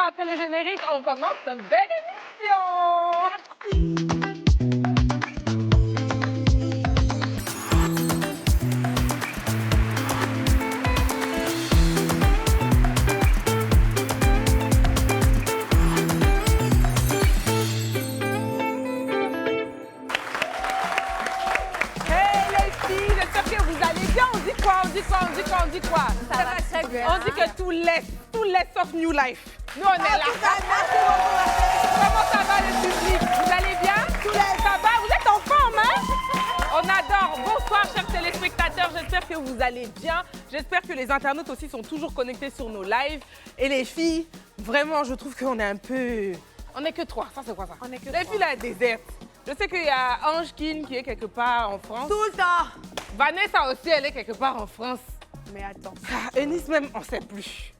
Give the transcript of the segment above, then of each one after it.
après le générique, on commence une belle émission. On dit quoi? Ça va très bien. On dit que tout laisse sauf New Life. Nous, on est là. Merci beaucoup. Comment ça va, le public? Vous allez bien? Ça va? Vous êtes en forme, hein? On adore. Bonsoir, chers téléspectateurs. J'espère que vous allez bien. J'espère que les internautes aussi sont toujours connectés sur nos lives. Et les filles, vraiment, je trouve qu'on est un peu... On n'est que trois. Ça, c'est quoi ça? On est que les filles, là, désertes. Je sais qu'il y a Ange Kin qui est quelque part en France. Tout le temps. Vanessa aussi, elle est quelque part en France. Mais attends. Eunice même, on ne sait plus.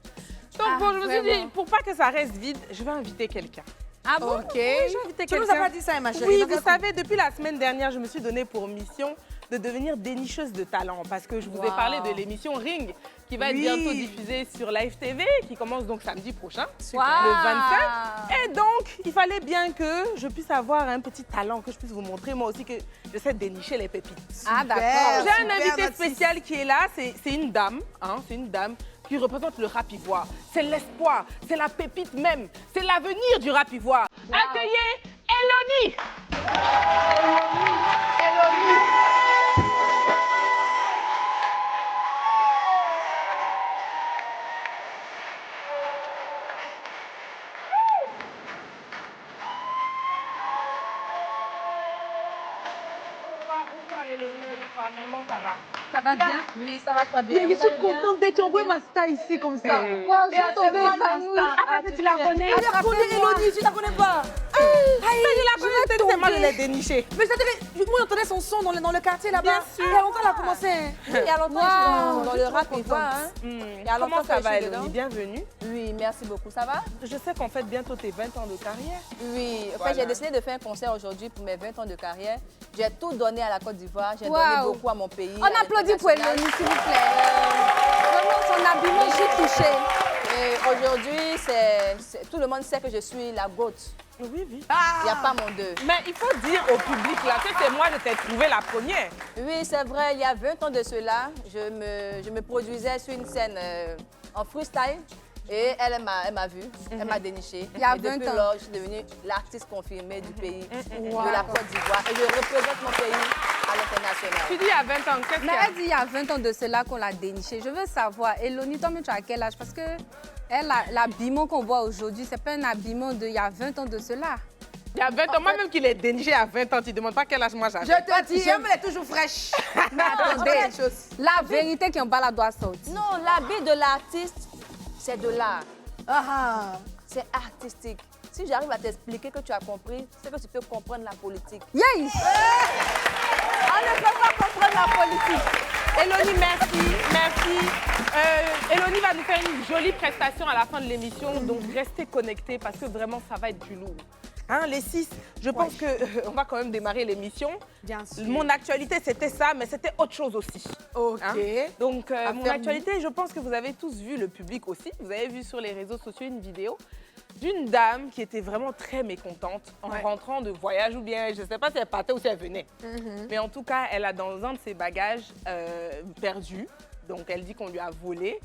Donc bon, je me suis dit, pour pas que ça reste vide, je vais inviter quelqu'un. Ah bon? Ok. Oui, je vais inviter quelqu'un. Tu nous as pas dit ça, ma chérie. Oui, vous savez, depuis la semaine dernière, je me suis donnée pour mission de devenir dénicheuse de talent parce que je vous ai parlé de l'émission Ring qui va être bientôt diffusée sur Live TV, qui commence donc samedi prochain, le 25. Et donc, il fallait bien que je puisse avoir un petit talent, que je puisse vous montrer moi aussi que je sais dénicher les pépites. Ah d'accord. J'ai un invité spécial qui est là, c'est une dame, hein, c'est une dame qui représente le rap ivoire. C'est l'espoir, c'est la pépite même, c'est l'avenir du rap ivoire. Accueillez Eloni. Eloni. Ça va bien? Oui, ça va très bien. Mais je suis contente d'être envoyée ma star ici comme ça. Wow, je suis tombée épanouie. Ah, tu la connais? Je la connais, Elodie, tu la connais pas? Mais je la connais, c'est moi je l'ai dénichée. Mais ça devait... Moi, j'entendais son son dans le quartier là-bas. Bien sûr. Il y a longtemps, elle a commencé. Il y a longtemps dans le rap ivoire. Hein. Il y a longtemps Comment ça que je va, suis dedans. Eloni? Bienvenue. Oui, merci beaucoup. Ça va? Je sais qu'on fête bientôt tes 20 ans de carrière. Oui. En Voilà. fait, j'ai décidé de faire un concert aujourd'hui pour mes 20 ans de carrière. J'ai tout donné à la Côte d'Ivoire. J'ai Wow. donné beaucoup à mon pays. On applaudit pour Elodie, s'il vous plaît. Vraiment, son habillement, je suis touchée. Et aujourd'hui, tout le monde sait que je suis la GOAT. Oui, oui. Il n'y a pas mon deux. Mais il faut dire au public là que c'est moi je t'ai trouvé la première. Oui, c'est vrai. Il y a 20 ans de cela, je me produisais sur une scène en freestyle. Et elle m'a vue, elle m'a déniché. Il y a et 20 depuis ans. lors, je suis devenue l'artiste confirmée du pays, Wow. de la Côte d'Ivoire. Et je représente mon pays à l'international. Tu dis il y a 20 ans, qu'est-ce qu'il y Mais a? elle dit il y a 20 ans de cela qu'on l'a déniché. Je veux savoir, Eloni, toi-même, tu as quel âge? Parce que l'habillement qu'on voit aujourd'hui, c'est pas un habillement d'il y a 20 ans de cela. Il y a 20 ans, moi-même qui l'ai déniché à 20 ans, tu ne demandes pas quel âge moi j'avais. Je te dis, elle est toujours fraîche. Mais attendez, la vérité qui en bas la doit sortir. Non, l'habit de l'artiste, c'est de l'art. C'est artistique. Si j'arrive à t'expliquer que tu as compris, c'est que tu peux comprendre la politique. Yes! On ne peut pas comprendre la politique. Eloni, merci. Eloni va nous faire une jolie prestation à la fin de l'émission, donc restez connectés parce que vraiment ça va être du lourd. Hein, les 6, je pense qu'on va quand même démarrer l'émission. Bien sûr. Mon actualité, c'était ça, mais c'était autre chose aussi. Ok. Hein? Donc, mon actualité, je pense que vous avez tous vu, le public aussi. Vous avez vu sur les réseaux sociaux une vidéo d'une dame qui était vraiment très mécontente en rentrant de voyage ou bien, je ne sais pas si elle partait ou si elle venait. Mais en tout cas, elle a dans un de ses bagages perdu. Donc, elle dit qu'on lui a volé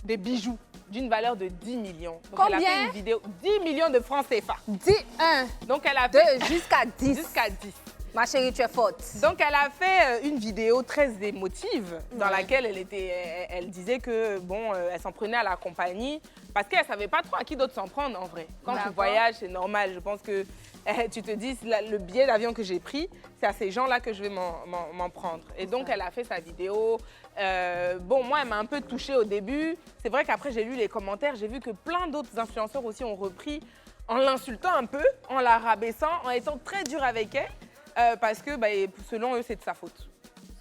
des bijoux d'une valeur de 10 millions. Donc, elle a Combien? fait une vidéo, 10 millions de francs CFA. 10, 1, Donc, elle a 2, fait jusqu'à 10. jusqu'à 10. Ma chérie, tu es forte. Donc, elle a fait une vidéo très émotive dans laquelle elle disait que, bon, elle s'en prenait à la compagnie parce qu'elle ne savait pas trop à qui d'autre s'en prendre, en vrai. Quand tu voyages, c'est normal. Je pense que tu te dis, le billet d'avion que j'ai pris, c'est à ces gens-là que je vais m'en prendre. Et donc, elle a fait sa vidéo. Bon, moi, elle m'a un peu touchée au début. C'est vrai qu'après, j'ai lu les commentaires. J'ai vu que plein d'autres influenceurs aussi ont repris en l'insultant un peu, en la rabaissant, en étant très dur avec elle. Parce que, selon eux, c'est de sa faute.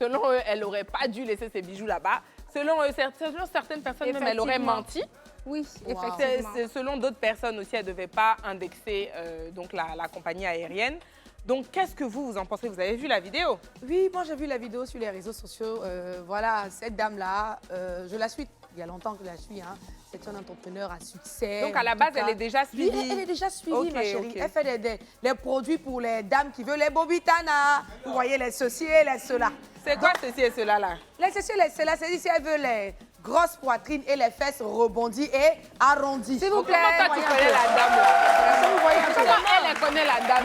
Selon eux, elle n'aurait pas dû laisser ses bijoux là-bas. Selon eux, selon certaines personnes, même, elle aurait menti. Oui, effectivement. Selon d'autres personnes aussi, elle ne devait pas indexer donc la compagnie aérienne. Donc, qu'est-ce que vous en pensez? Vous avez vu la vidéo? Oui, moi j'ai vu la vidéo sur les réseaux sociaux. Voilà, cette dame-là, je la suis il y a longtemps que je la suis. Hein. C'est un entrepreneur à succès. Donc, à la base, elle est déjà Oui, suivie. elle est déjà suivie, Ok, ma chérie. ok. Elle fait les produits pour les dames qui veulent les bobitanas. Vous voyez, les ceci et les cela. C'est quoi ceci et cela là? Les ceci et les cela, c'est si elle veut les grosses poitrines et les fesses rebondies et arrondies. S'il vous plaît. Comment toi, tu connais la dame là? Vous voyez un peu. Comment elle connaît la dame?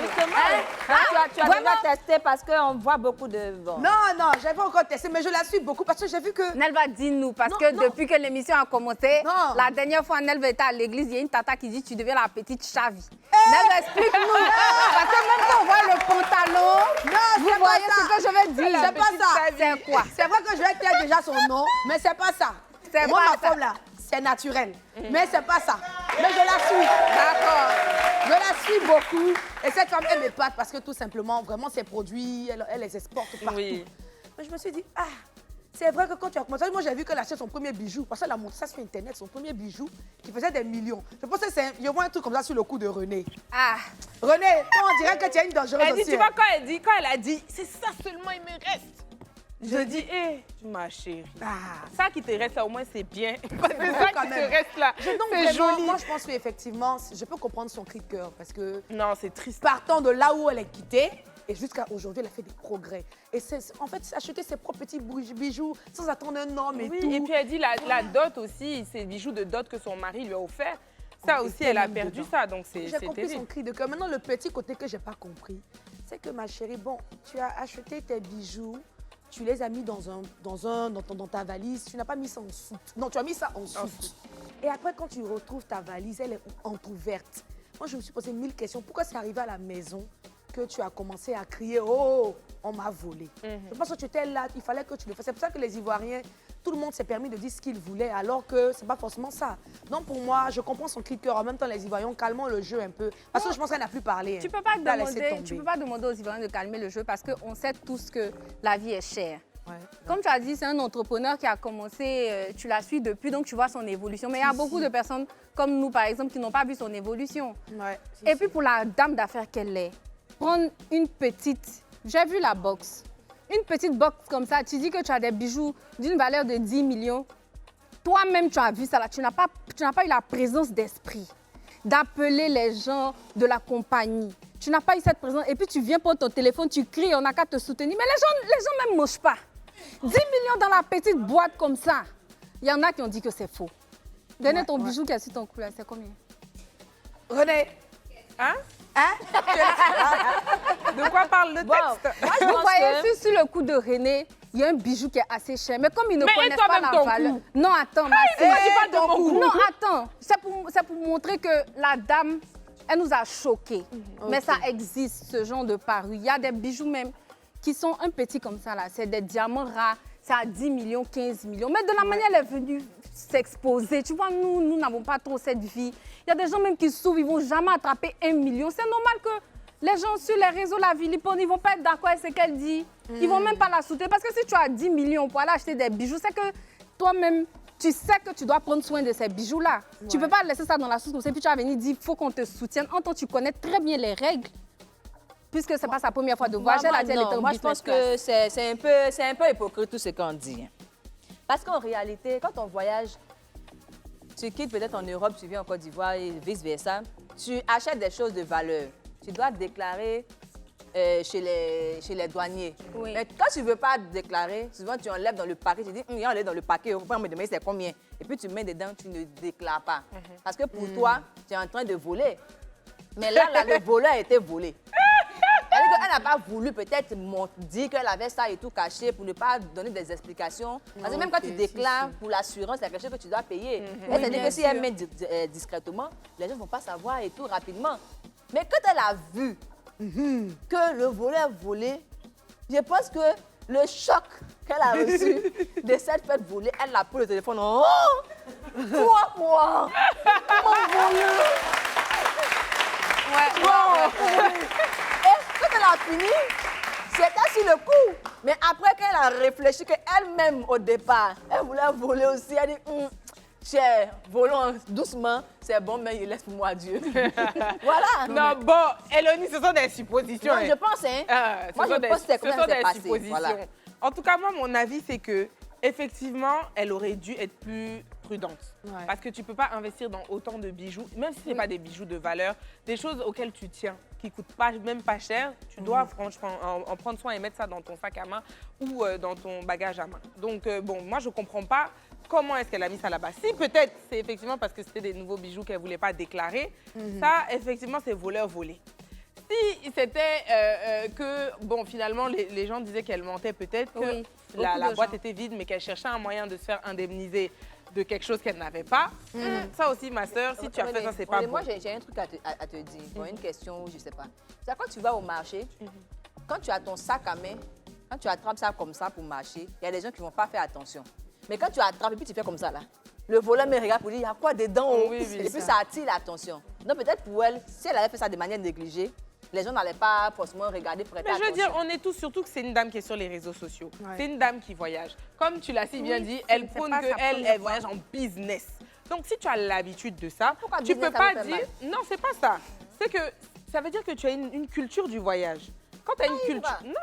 Tu as déjà testé parce qu'on voit beaucoup de... Bon. Non, j'ai pas encore testé, mais je la suis beaucoup parce que j'ai vu que... Nelva, dis-nous, parce Non, que non. depuis que l'émission a commencé, Non. la dernière fois, Nelva était à l'église, il y a une tata qui dit tu deviens la petite Chavi. Nelva, explique-nous. Parce que même quand on voit le pantalon, Non, vous c'est voyez pas ça. ce que je veux dire. C'est pas ça. C'est quoi? C'est vrai que je vais taire déjà son nom, mais c'est pas ça. C'est Moi, pas ma ça. femme là, c'est naturel. Mais c'est pas ça. Mais je la suis. D'accord. Je la suis beaucoup. Et cette femme, elle m'épate parce que tout simplement, vraiment, ses produits, elle les exporte partout. Oui. Mais je me suis dit, ah, c'est vrai que quand tu as commencé, moi j'ai vu qu'elle achetait son premier bijou, parce qu'elle a montré ça sur Internet, son premier bijou, qui faisait des millions. Je pense que je vois un truc comme ça sur le coup de René. Ah, René, toi, on dirait que tu es une dangereuse Elle dit, aussi, tu hein. vois, quand elle a dit, c'est ça seulement, il me reste. Je dis, hé, ma chérie, Ah. ça qui te reste là, au moins, c'est bien. Parce que ça Quand qui même. te reste là, Donc c'est vraiment, joli. moi je pense qu'effectivement, je peux comprendre son cri de cœur, parce que Non, c'est triste. partant de là où elle est quittée, et jusqu'à aujourd'hui, elle a fait des progrès. Et en fait, c'est acheter ses propres petits bijoux sans attendre un homme et Oui, tout. et puis elle dit la dot aussi, c'est bijoux de dot que son mari lui a offert. Ça On aussi, était elle a même perdu dedans. ça, donc c'est J'ai compris son terrible. cri de cœur. Maintenant, le petit côté que j'ai pas compris, c'est que ma chérie, bon, tu as acheté tes bijoux, tu les as mis dans ta valise, tu n'as pas mis ça en soute. Non, tu as mis ça en soute. Et après, quand tu retrouves ta valise, elle est entrouverte. Moi, je me suis posé 1000 questions. Pourquoi c'est arrivé à la maison que tu as commencé à crier « Oh, on m'a volé Je pense que tu étais là, il fallait que tu le fasses. C'est pour ça que les Ivoiriens, tout le monde s'est permis de dire ce qu'il voulait, alors que c'est pas forcément ça. Donc pour moi, je comprends son cri de cœur. En même temps, les Ivoiriens, calmons le jeu un peu. Parce que je pense qu'elle n'a plus parlé. tu peux pas Elle a laissé demander, tomber. tu peux pas demander aux Ivoiriens de calmer le jeu parce qu'on sait tous que la vie est chère. Ouais. Comme tu as dit, c'est un entrepreneur qui a commencé, tu la suis depuis, donc tu vois son évolution. Mais il y a beaucoup de personnes comme nous, par exemple, qui n'ont pas vu son évolution. Ouais, Et puis pour la dame d'affaires qu'elle est, prendre une petite, j'ai vu la box, une petite box comme ça, tu dis que tu as des bijoux d'une valeur de 10 millions. Toi-même, tu as vu ça là, tu n'as pas eu la présence d'esprit d'appeler les gens de la compagnie. Tu n'as pas eu cette présence. Et puis tu viens prendre ton téléphone, tu cries, on n'a qu'à te soutenir. Mais les gens même ne mangent pas. 10 millions dans la petite boîte comme ça. Il y en a qui ont dit que c'est faux. Donne ton bijou qui est sur ton cou là, c'est combien? René, Hein? hein? De quoi parle le Bon, texte? moi, je Vous pense voyez, que... sur le coup de René, il y a un bijou qui est assez cher. Mais comme ils ne Mais et connaissent pas toi-même la ton valeur... cou? Non, attends, ma tu fille. parles de mon cou. Non, attends. C'est pour montrer que la dame, elle nous a choqués. Mais ça existe, ce genre de parure. Il y a des bijoux même qui sont un petit comme ça, là. C'est des diamants rares. C'est à 10 millions, 15 millions. Mais de la manière elle est venue s'exposer, tu vois, nous n'avons pas trop cette vie. Il y a des gens même qui s'ouvrent, ils ne vont jamais attraper 1 million. C'est normal que les gens sur les réseaux la vilipendent, ils ne vont pas être d'accord avec ce qu'elle dit. Ils ne vont même pas la soutenir. Parce que si tu as 10 millions pour aller acheter des bijoux, c'est que toi-même, tu sais que tu dois prendre soin de ces bijoux-là. Tu ne peux pas laisser ça dans la soupe comme ça, puis tu vas venir dire il faut qu'on te soutienne. En tant que tu connais très bien les règles, puisque ce n'est pas sa première fois de voyager, elle a dit elle était en Moi, je pense que c'est un peu hypocrite tout ce qu'on dit. Parce qu'en réalité, quand on voyage, tu quittes peut-être en Europe, tu viens en Côte d'Ivoire et vice-versa, tu achètes des choses de valeur. Tu dois déclarer chez les douaniers. Oui. Mais quand tu ne veux pas déclarer, souvent tu enlèves dans le paquet, tu dis, il y a dans le paquet, on me demander c'est combien. Et puis tu mets dedans, tu ne déclares pas. Parce que pour toi, tu es en train de voler. Mais là, le voleur a été volé. Elle n'a pas voulu peut-être dire qu'elle avait ça et tout caché pour ne pas donner des explications. Parce que même quand tu déclares pour l'assurance, il y a quelque chose que tu dois payer. Elle s'est dit que si elle met discrètement, les gens ne vont pas savoir et tout rapidement. Mais quand elle a vu que le voleur volé, je pense que le choc qu'elle a reçu de cette fête volée, elle l'a pris le téléphone. Oh! Quoi? Mon voleur! Ouais. Et quand elle a fini, c'était sur le coup. Mais après qu'elle a réfléchi qu'elle-même, au départ, elle voulait voler aussi, elle dit, cher, volons doucement, c'est bon, mais il laisse pour moi Dieu. Voilà. Non, bon, Elonie, ce sont des suppositions. Non, hein. je pense, hein. Ce Moi, sont je pense que c'est comme ce ça sont que c'est des passé. suppositions. Voilà. En tout cas, moi, mon avis, c'est que effectivement, elle aurait dû être plus prudente. Ouais. Parce que tu peux pas investir dans autant de bijoux, même si ce n'est pas des bijoux de valeur, des choses auxquelles tu tiens, qui coûtent pas, même pas cher, tu dois franchement en prendre soin et mettre ça dans ton sac à main ou dans ton bagage à main. Donc, bon, moi, je comprends pas comment est-ce qu'elle a mis ça là-bas. Si peut-être c'est effectivement parce que c'était des nouveaux bijoux qu'elle voulait pas déclarer, ça, effectivement, c'est voleur-volé. Si c'était que, bon, finalement, les gens disaient qu'elle mentait peut-être, que Oui, la beaucoup de boîte gens. était vide, mais qu'elle cherchait un moyen de se faire indemniser de quelque chose qu'elle n'avait pas. Ça aussi, ma sœur, si tu as fait ça, c'est pas bon. Moi, j'ai un truc à te dire. Bon, une question, je sais pas. C'est quand tu vas au marché, quand tu as ton sac à main, quand tu attrapes ça comme ça pour marcher, il y a des gens qui vont pas faire attention. Mais quand tu attrapes et puis tu fais comme ça là, le voleur me regarde pour dire il y a quoi dedans oh? Oui, oui, et puis ça attire l'attention. Donc peut-être pour elle, si elle avait fait ça de manière négligée, les gens n'allaient pas forcément regarder pour être Mais je veux attention. dire, on est tous, surtout que c'est une dame qui est sur les réseaux sociaux. Ouais. C'est une dame qui voyage. Comme tu l'as si bien dit, elle c'est prône pas sa qu'elle, première elle voyage en business. Donc si tu as l'habitude de ça, Pourquoi tu business, peux ça pas vous fait dire... Non, c'est pas ça. C'est que ça veut dire que tu as une culture du voyage. Quand tu as une culture... pas. Non,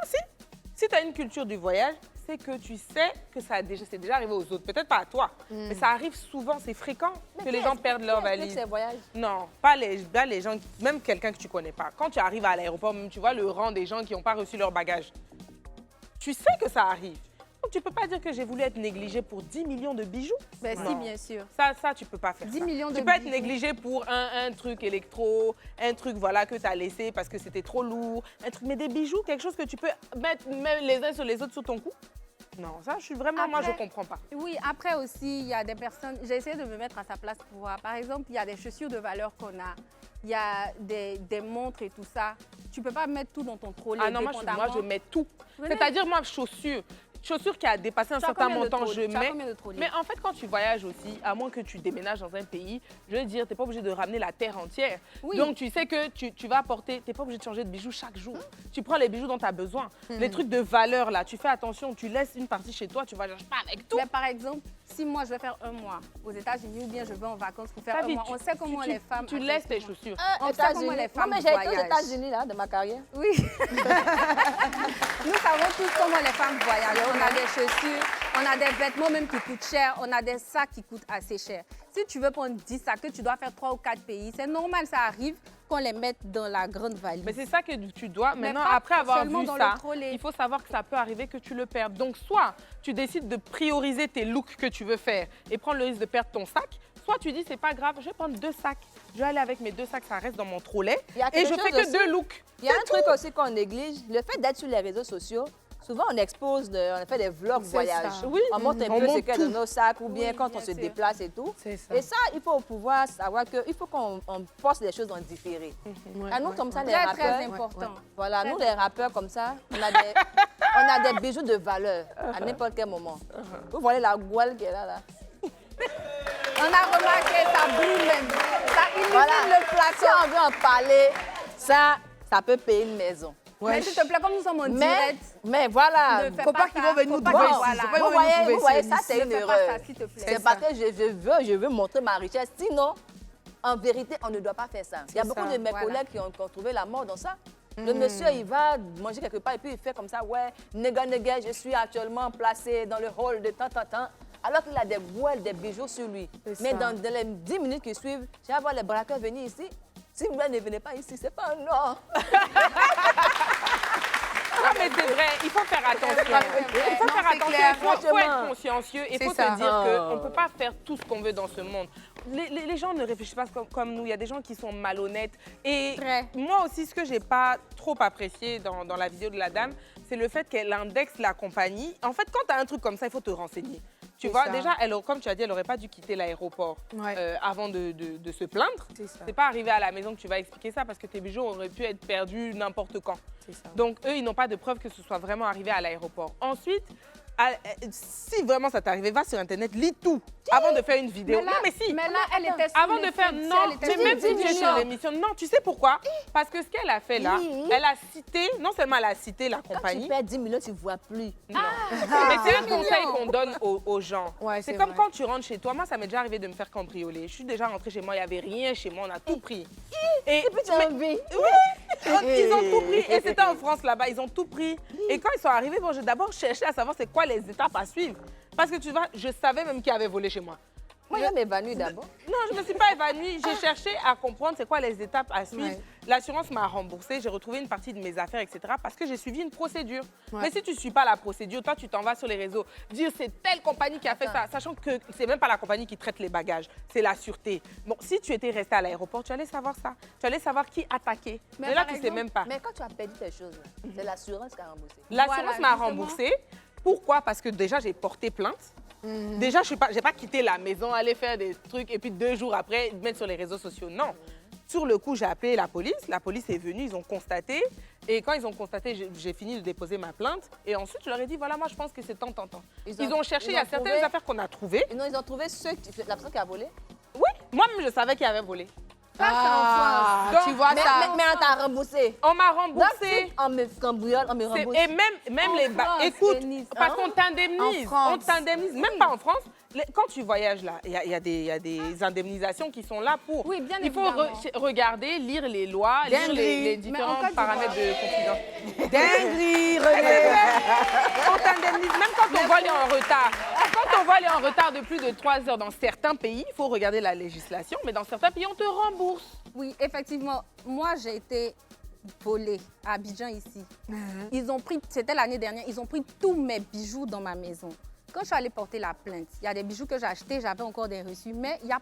si tu as une culture du voyage, c'est que tu sais que ça c'est déjà arrivé aux autres. Peut-être pas à toi, mais ça arrive souvent, c'est fréquent que les gens perdent leur valise. Ces voyages. Non, pas les gens, même quelqu'un que tu connais pas. Quand tu arrives à l'aéroport, même tu vois le rang des gens qui n'ont pas reçu leur bagage. Tu sais que ça arrive. Donc tu peux pas dire que j'ai voulu être négligée pour 10 millions de bijoux. Ben si, Non. bien sûr. Ça, tu peux pas faire 10 ça. millions Tu de peux être bijoux. négligée pour un truc électro, un truc voilà que tu as laissé parce que c'était trop lourd, un truc, mais des bijoux, quelque chose que tu peux mettre même les uns sur les autres sur ton cou. Non, ça, je suis vraiment, moi, je Après- comprends pas. Oui, après aussi, il y a des personnes, j'ai essayé de me mettre à sa place pour voir. Par exemple, il y a des chaussures de valeur qu'on a, il y a des montres et tout ça. Tu peux pas mettre tout dans ton trolley. Ah non, moi, je mets tout. Venez. C'est-à-dire, moi, chaussures qui a dépassé un Tu as certain combien de montant, trolleys? je Tu as mets. combien de trolleys? Mais en fait, quand tu voyages aussi, à moins que tu déménages dans un pays, je veux dire, tu n'es pas obligé de ramener la terre entière. Oui. Donc, tu sais que tu vas apporter, tu n'es pas obligé de changer de bijoux chaque jour. Tu prends les bijoux dont tu as besoin. Les trucs de valeur, là, tu fais attention, tu laisses une partie chez toi, tu voyages pas avec tout. Mais par exemple, si moi je vais faire un mois aux États-Unis ou bien je vais en vacances pour faire Ta un vie, mois, on sait comment les femmes. Tu laisses tes chaussures. On sait comment les femmes Moi, mais j'ai été aux voyagent. États-Unis là, de ma carrière. Oui. Nous savons tous comment les femmes voyagent. On a des chaussures, on a des vêtements même qui coûtent cher, on a des sacs qui coûtent assez cher. Si tu veux prendre 10 sacs, que tu dois faire 3 ou 4 pays, c'est normal, ça arrive qu'on les mette dans la grande valise. Mais c'est ça que tu dois. Mais Maintenant, pas après avoir seulement vu dans ça, le trolley. il faut savoir que ça peut arriver que tu le perdes. Donc, soit tu décides de prioriser tes looks que tu veux faire et prendre le risque de perdre ton sac, soit tu dis, c'est pas grave, je vais prendre 2 sacs. Je vais aller avec mes 2 sacs, ça reste dans mon trolley. Il y a Et quelque je fais chose que aussi. 2 looks. Il y a un truc aussi qu'on néglige, le fait d'être sur les réseaux sociaux. Souvent, on expose, on fait des vlogs voyage. ça. Oui. On montre un On peu ce montre qu'il y a dans nos sacs ou bien Oui, quand bien on se sûr. déplace et tout. C'est ça. Et ça, il faut pouvoir savoir qu'il faut qu'on poste les choses en différé. À nous, comme ça, les Très, rappeurs, très important. voilà, Très nous, les rappeurs, comme ça, on a des bijoux de valeur à n'importe quel moment. Vous voyez la gouaille qui est là. On a remarqué, ça brille même. Ça illumine Voilà. le Si plateau. on veut en parler, ça peut payer une maison. Mais s'il te plaît, comme nous sommes en Mais, direct, mais voilà, ne fais faut pas pas qu'ils ça. vont venir Faut nous pas trouver que- ici. voilà. Faut pas qu'ils vous vont nous voyez, trouver vous voyez, ici. ça c'est Ne une fais pas erreur. ça, s'il te plaît. C'est parce que je veux montrer ma richesse. Sinon, en vérité, on ne doit pas faire ça. Il y a beaucoup ça, de mes voilà. collègues qui ont trouvé la mort dans ça. Le monsieur, il va manger quelque part et puis il fait comme ça, ouais, néga, je suis actuellement placé dans le hall de tant, alors qu'il a des gouelles, des bijoux sur lui. C'est Mais ça. dans les 10 minutes qui suivent, je vais voir les braqueurs venir ici. Si vous ne venez pas ici, c'est pas un non. Non, mais c'est vrai, il faut faire attention. Il faut Non, faire c'est attention, clair, il faut être franchement. consciencieux. Il C'est faut ça. te dire qu'on ne peut pas faire tout ce qu'on veut dans ce monde. Les gens ne réfléchissent pas comme nous. Il y a des gens qui sont malhonnêtes. Et Très. moi aussi, ce que je n'ai pas trop apprécié dans la vidéo de la dame, c'est le fait qu'elle indexe la compagnie. En fait, quand tu as un truc comme ça, il faut te renseigner. Tu C'est vois, ça. déjà, comme tu as dit, elle n'aurait pas dû quitter l'aéroport Ouais. avant de se plaindre. C'est ça. C'est pas arrivé à la maison que tu vas expliquer ça parce que tes bijoux auraient pu être perdus n'importe quand. C'est ça. Donc, eux, ils n'ont pas de preuve que ce soit vraiment arrivé à l'aéroport. Ensuite, si vraiment ça t'est arrivé, va sur Internet, lis tout avant de faire une vidéo. Non, mais si. Mais là, elle était sur Avant les de faire fêtes, non, elle était mais sur même les si tu es fêtes. sur l'émission, non, tu sais pourquoi? Parce que ce qu'elle a fait là, elle a cité, non seulement elle a cité la Quand tu compagnie, perds 10 millions, tu ne vois plus. non. Mais c'est un conseil qu'on donne aux gens. Ouais, c'est c'est comme vrai. quand tu rentres chez toi. Moi, ça m'est déjà arrivé de me faire cambrioler. Je suis déjà rentrée chez moi, il n'y avait rien chez moi, on a tout pris. Et puis tu as envie. ils ont tout pris. Et c'était en France là-bas, ils ont tout pris. Et quand ils sont arrivés, bon, j'ai d'abord cherché à savoir c'est quoi les étapes à suivre. Parce que tu vois, je savais même qui avait volé chez moi. Moi, je m'évanouis d'abord. Non, je ne me suis pas évanouie. J'ai cherché à comprendre c'est quoi les étapes à suivre. Ouais. L'assurance m'a remboursé, j'ai retrouvé une partie de mes affaires, etc. parce que j'ai suivi une procédure. Ouais. Mais si tu ne suis pas la procédure, toi, tu t'en vas sur les réseaux dire c'est telle compagnie qui a fait ça, sachant que c'est même pas la compagnie qui traite les bagages, c'est la sûreté. Bon, si tu étais resté à l'aéroport, tu allais savoir ça. Tu allais savoir qui attaquer. Mais là, par tu ne sais même pas. Mais quand tu as perdu tes choses, là, c'est l'assurance qui a remboursé. L'assurance Voilà, m'a justement. remboursé. Pourquoi? Parce que déjà, j'ai porté plainte. Déjà, je n'ai pas quitté la maison, aller faire des trucs et puis 2 jours après, mettre sur les réseaux sociaux. Non. Sur le coup, j'ai appelé la police. La police est venue, ils ont constaté. Et quand ils ont constaté, j'ai fini de déposer ma plainte. Et ensuite, je leur ai dit, voilà, moi, je pense que c'est tant. Ils ont cherché, il y a certaines trouvé- affaires qu'on a trouvées. Et non, ils ont trouvé la personne qui a volé. Oui, moi-même, je savais qu'il avait volé. Ah, Donc, tu vois Mais, ça. mais on t'a remboursé. On m'a Donc, remboursé. si on me cambriole, on me C'est- rembourse. Et même En les France, écoute, Denise, parce hein? qu'on t'indemnise. En France. On t'indemnise, même pas en France. Quand tu voyages là, il y a des indemnisations qui sont là pour. Oui, bien Il faut évidemment. regarder, lire les lois, lire Dinguerie. les Mais en différents Côte d'Ivoire- paramètres de confidence. Dinguerie, René. On t'indemnise, même quand ton vol est en retard. Quand ton vol est en retard de plus de 3 heures dans certains pays, il faut regarder la législation, mais dans certains pays, on te rembourse. Oui, effectivement. Moi, j'ai été volée à Abidjan ici. Ils ont pris, c'était l'année dernière, ils ont pris tous mes bijoux dans ma maison. Quand je suis allée porter la plainte, il y a des bijoux que j'ai achetés, j'avais encore des reçus, mais il n'y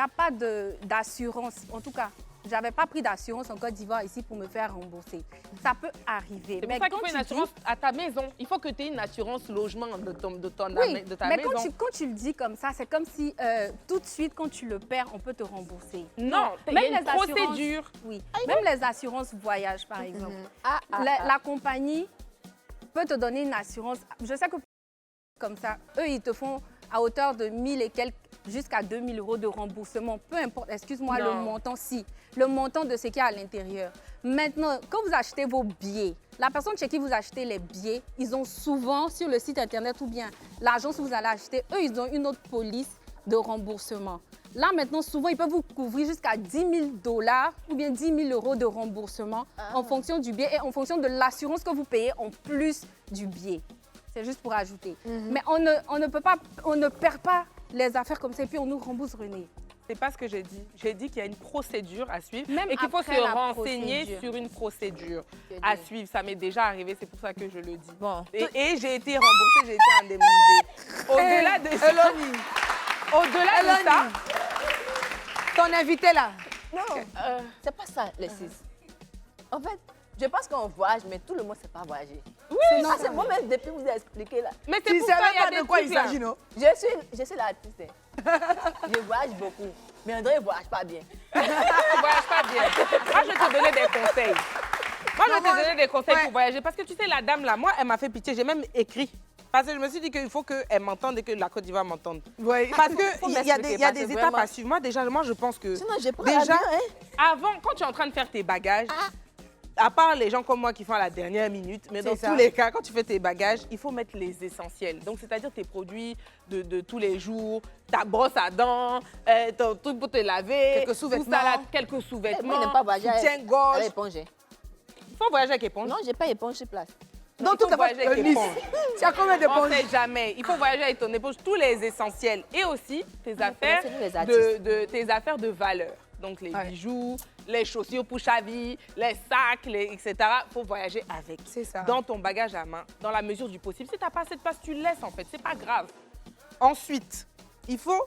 a pas d'assurance. En tout cas, je n'avais pas pris d'assurance en Côte d'Ivoire ici pour me faire rembourser. Ça peut arriver. C'est Mais pour ça qu'il quand faut une tu dis- assurance à ta maison. Il faut que tu aies une assurance logement de Oui, ta mais maison. quand tu le dis comme ça, c'est comme si tout de suite, quand tu le perds, on peut te rembourser. Non, il y a une procédure. Oui, même les assurances voyage, par exemple. La compagnie peut te donner une assurance. Je sais que comme ça, eux, ils te font à hauteur de 1000 et quelques jusqu'à 2000 € de remboursement. Peu importe, excuse-moi, le Non. montant, si. Le montant de ce qu'il y a à l'intérieur. Maintenant, quand vous achetez vos billets, la personne chez qui vous achetez les billets, ils ont souvent sur le site internet ou bien l'agence où vous allez acheter, eux, ils ont une autre police de remboursement. Là, maintenant, souvent, ils peuvent vous couvrir jusqu'à 10 000 $ ou bien 10 000 € de remboursement en fonction du billet et en fonction de l'assurance que vous payez en plus du billet. C'est juste pour ajouter. Mais on ne peut pas, on ne perd pas les affaires comme ça et puis on nous rembourse, René. C'est pas ce que j'ai dit. J'ai dit qu'il y a une procédure à suivre Même et qu'il faut après se la renseigner procédure. sur une procédure C'est à bien. suivre. Ça m'est déjà arrivé, c'est pour ça que je le dis. Bon. Et j'ai été remboursée, j'ai été indemnisée. Au-delà de ça, Eloni, au-delà de ça, ton invité là. Non, c'est pas ça, les six. En fait, je pense qu'on voyage, mais tout le monde ne sait pas voyager. Oui, c'est moi-même, depuis que vous avez expliqué là. mais c'est Tu pour sais ça il y a même des pas de quoi trucs il là. s'agit, non? Je suis l'artiste. Hein. Je voyage beaucoup. Mais André ne voyage pas bien. Tu voyages pas bien. Moi, je vais te donner des conseils. Moi, je vais te donner des conseils pour voyager. Parce que tu sais, la dame là, moi, elle m'a fait pitié. J'ai même écrit. Parce que je me suis dit qu'il faut qu'elle m'entende et que la Côte d'Ivoire m'entende. Oui. Parce Faut qu'il y a m'expliquer, des, il y a parce des que étapes vraiment- à suivre. Moi, déjà, je pense que Sinon, j'ai pas déjà, l'avion, hein. avant, quand tu es en train de faire tes bagages, à part les gens comme moi qui font à la dernière minute, mais dans C'est ça. tous les cas, quand tu fais tes bagages, il faut mettre les essentiels. Donc, c'est-à-dire tes produits de tous les jours, ta brosse à dents, ton truc pour te laver, Quelques tout sous-vêtements. ça là, quelques Moi, sous-vêtements, je n'aime pas voyager soutien-gorge. avec éponge. Hein. Il faut voyager avec éponge. Non, j'ai pas éponge sur place. Donc, il tout faut à voyager fait. avec Nice. éponge. Tu as combien On d'éponges? ne sait jamais. Il faut voyager avec ton éponge, tous les essentiels et aussi tes affaires c'est nous les artistes. tes affaires de valeur. Donc les Ouais. bijoux, les chaussures pour Chavi, les sacs, etc. Il faut voyager avec. C'est ça. Dans ton bagage à main, dans la mesure du possible. Si tu n'as pas assez de place, tu le laisses en fait. C'est pas grave. Ensuite, il faut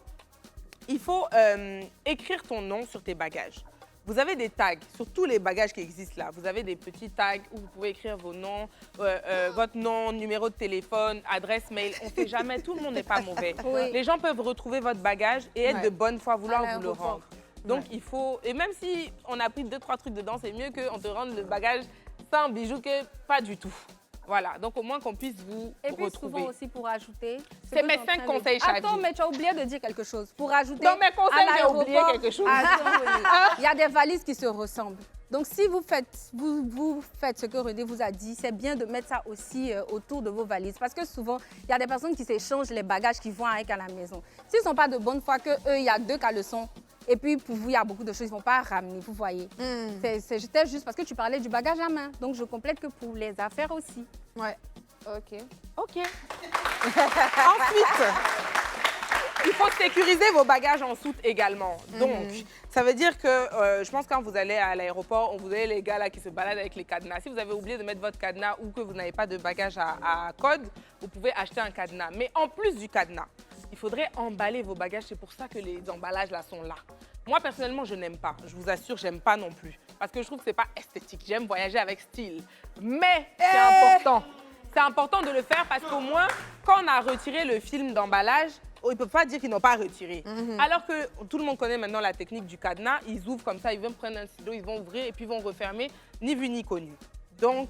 écrire ton nom sur tes bagages. Vous avez des tags sur tous les bagages qui existent là. Vous avez des petits tags où vous pouvez écrire vos noms, votre nom, numéro de téléphone, adresse mail. On ne sait jamais, tout le monde n'est pas mauvais. Oui. Les gens peuvent retrouver votre bagage et être Ouais. de bonne foi, vouloir À vous le l'aéroport. rendre. Donc il faut, et même si on a pris 2-3 trucs dedans, c'est mieux qu'on te rende le bagage sans bijoux que pas du tout. Voilà, donc au moins qu'on puisse vous Et puis retrouver. souvent aussi pour ajouter... C'est que mes je suis en 5 train de- conseils, Chavi. Attends, mais tu as oublié de dire quelque chose. Pour ajouter Dans mes conseils, à j'ai oublié l'aéroport- quelque chose. Attends, René. Il y a des valises qui se ressemblent. Donc si vous faites ce que René vous a dit, c'est bien de mettre ça aussi autour de vos valises. Parce que souvent, il y a des personnes qui s'échangent les bagages qu'ils vont avec à la maison. S'ils ne sont pas de bonne foi, qu'eux, il y a 2 caleçons. Et puis, pour vous, il y a beaucoup de choses, ils ne vont pas ramener, vous voyez. C'était juste parce que tu parlais du bagage à main. Donc, je complète que pour les affaires aussi. Ouais. Ok. Ok. Ensuite, il faut sécuriser vos bagages en soute également. Donc, ça veut dire que je pense que quand vous allez à l'aéroport, vous avez les gars là qui se baladent avec les cadenas. Si vous avez oublié de mettre votre cadenas ou que vous n'avez pas de bagages à code, vous pouvez acheter un cadenas. Mais en plus du cadenas, il faudrait emballer vos bagages. C'est pour ça que les emballages là sont là. Moi, personnellement, je n'aime pas. Je vous assure, j'aime pas non plus. Parce que je trouve que c'est pas esthétique. J'aime voyager avec style. Mais c'est important. C'est important de le faire parce qu'au moins, quand on a retiré le film d'emballage, ils ne peuvent pas dire qu'ils n'ont pas retiré. Alors que tout le monde connaît maintenant la technique du cadenas. Ils ouvrent comme ça, ils vont prendre un stylo, ils vont ouvrir et puis ils vont refermer, ni vu ni connu. Donc,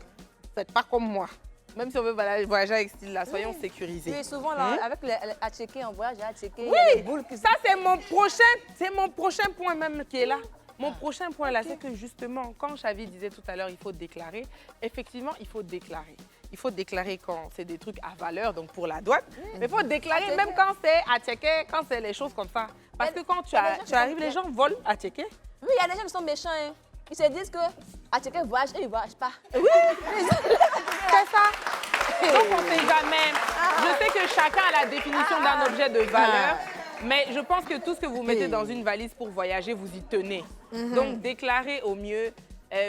faites pas comme moi. Même si on veut voyager avec style, là, soyons sécurisés. Oui, souvent, là, avec à checker, on voyage à checker. Oui, ça c'est mon prochain point même qui est là. Mon prochain point là, c'est que justement, quand Chavi disait tout à l'heure, il faut déclarer, effectivement, il faut déclarer. Il faut déclarer quand c'est des trucs à valeur, donc pour la douane. Mais il faut déclarer même quand c'est à checker, quand c'est les choses comme ça. Parce que quand tu arrives, les gens volent à checker. Oui, il y a des gens qui sont méchants. Hein. Ils se disent que à checker voyage et ils ne voyagent pas. Oui, c'est ça. Donc on ne sait jamais. Je sais que chacun a la définition d'un objet de valeur. Mais je pense que tout ce que vous mettez dans une valise pour voyager, vous y tenez. Donc, déclarez au mieux.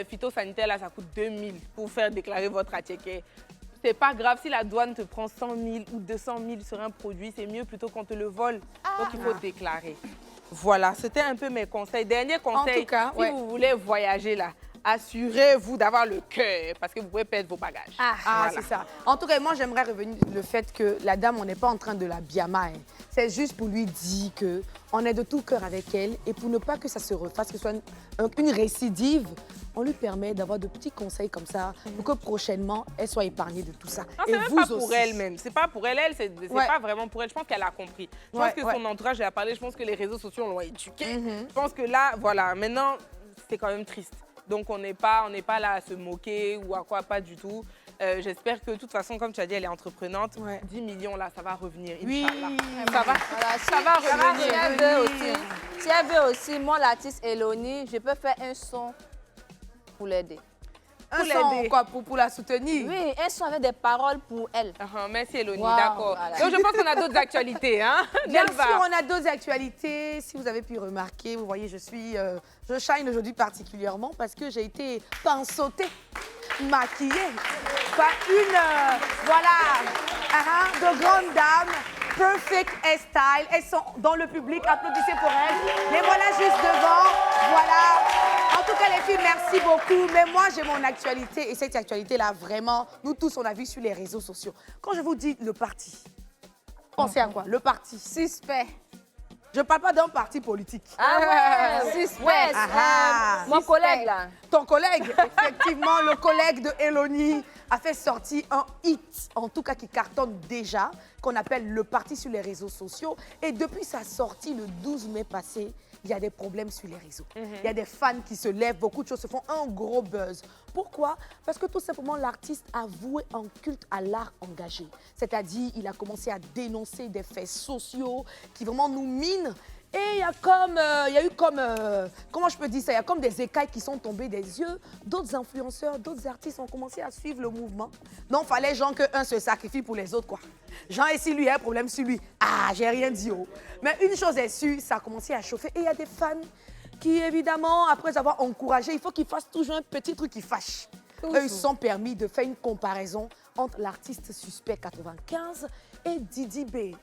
Phytosanitaire, là, ça coûte 2000 pour faire déclarer votre attiquet. C'est pas grave si la douane te prend 100 000 ou 200 000 sur un produit. C'est mieux plutôt qu'on te le vole. Donc, il faut déclarer. Voilà, c'était un peu mes conseils. Dernier conseil, en tout cas, si vous voulez voyager, là, assurez-vous d'avoir le cœur parce que vous pouvez perdre vos bagages. Voilà. C'est ça. En tout cas, moi, j'aimerais revenir sur le fait que la dame, on n'est pas en train de la biama. C'est juste pour lui dire qu'on est de tout cœur avec elle et pour ne pas que ça se refasse, que ce soit une récidive, on lui permet d'avoir de petits conseils comme ça pour que prochainement, elle soit épargnée de tout ça. Non, c'est même pas pour elle-même. C'est pas pour elle. C'est pas vraiment pour elle. Je pense qu'elle a compris. Je pense que son entourage, elle a parlé. Je pense que les réseaux sociaux l'ont éduquée. Je pense que là, voilà, maintenant, c'est quand même triste. Donc, on n'est pas là à se moquer ou à quoi, pas du tout. J'espère que, de toute façon, comme tu as dit, elle est entreprenante. 10 millions, là, ça va revenir. Oui, ça va revenir. Si elle veut aussi, moi, l'artiste Eloni, je peux faire un son pour l'aider. Un son, quoi, pour la soutenir? Oui, un son avec des paroles pour elle. Merci, Eloni, d'accord. Voilà. Donc, je pense qu'on a d'autres actualités. Hein? Bien sûr, on a d'autres actualités. Si vous avez pu remarquer, vous voyez, je shine aujourd'hui particulièrement parce que j'ai été pinceautée, maquillée par une, de grandes dames. Perfect hairstyle. Elles sont dans le public. Applaudissez pour elles. Les voilà juste devant. Voilà. En tout cas, les filles, merci beaucoup. Mais moi, j'ai mon actualité. Et cette actualité-là, vraiment, nous tous, on a vu sur les réseaux sociaux. Quand je vous dis le parti, pensez à quoi? Le parti. Suspect. Je ne parle pas d'un parti politique. Ah ouais, suspect. Mon collègue, là. Ton collègue, effectivement, le collègue de Eloni a fait sortir un hit, en tout cas qui cartonne déjà, qu'on appelle le parti sur les réseaux sociaux. Et depuis sa sortie le 12 mai passé, il y a des problèmes sur les réseaux. Il y a des fans qui se lèvent, beaucoup de choses se font un gros buzz. Pourquoi? Parce que tout simplement, l'artiste a voué un culte à l'art engagé. C'est-à-dire, il a commencé à dénoncer des faits sociaux qui vraiment nous minent. Et il y a eu comme, comment je peux dire ça? Il y a comme des écailles qui sont tombées des yeux. D'autres influenceurs, d'autres artistes ont commencé à suivre le mouvement. Donc, il fallait genre qu'un se sacrifie pour les autres, quoi. Jean, et si lui a un problème sur lui, j'ai rien dit. Mais une chose est sûre, ça a commencé à chauffer. Et il y a des fans qui, évidemment, après avoir encouragé, il faut qu'ils fassent toujours un petit truc qui fâche. Eux, ils se sont permis de faire une comparaison entre l'artiste Suspect 95 et Didi B.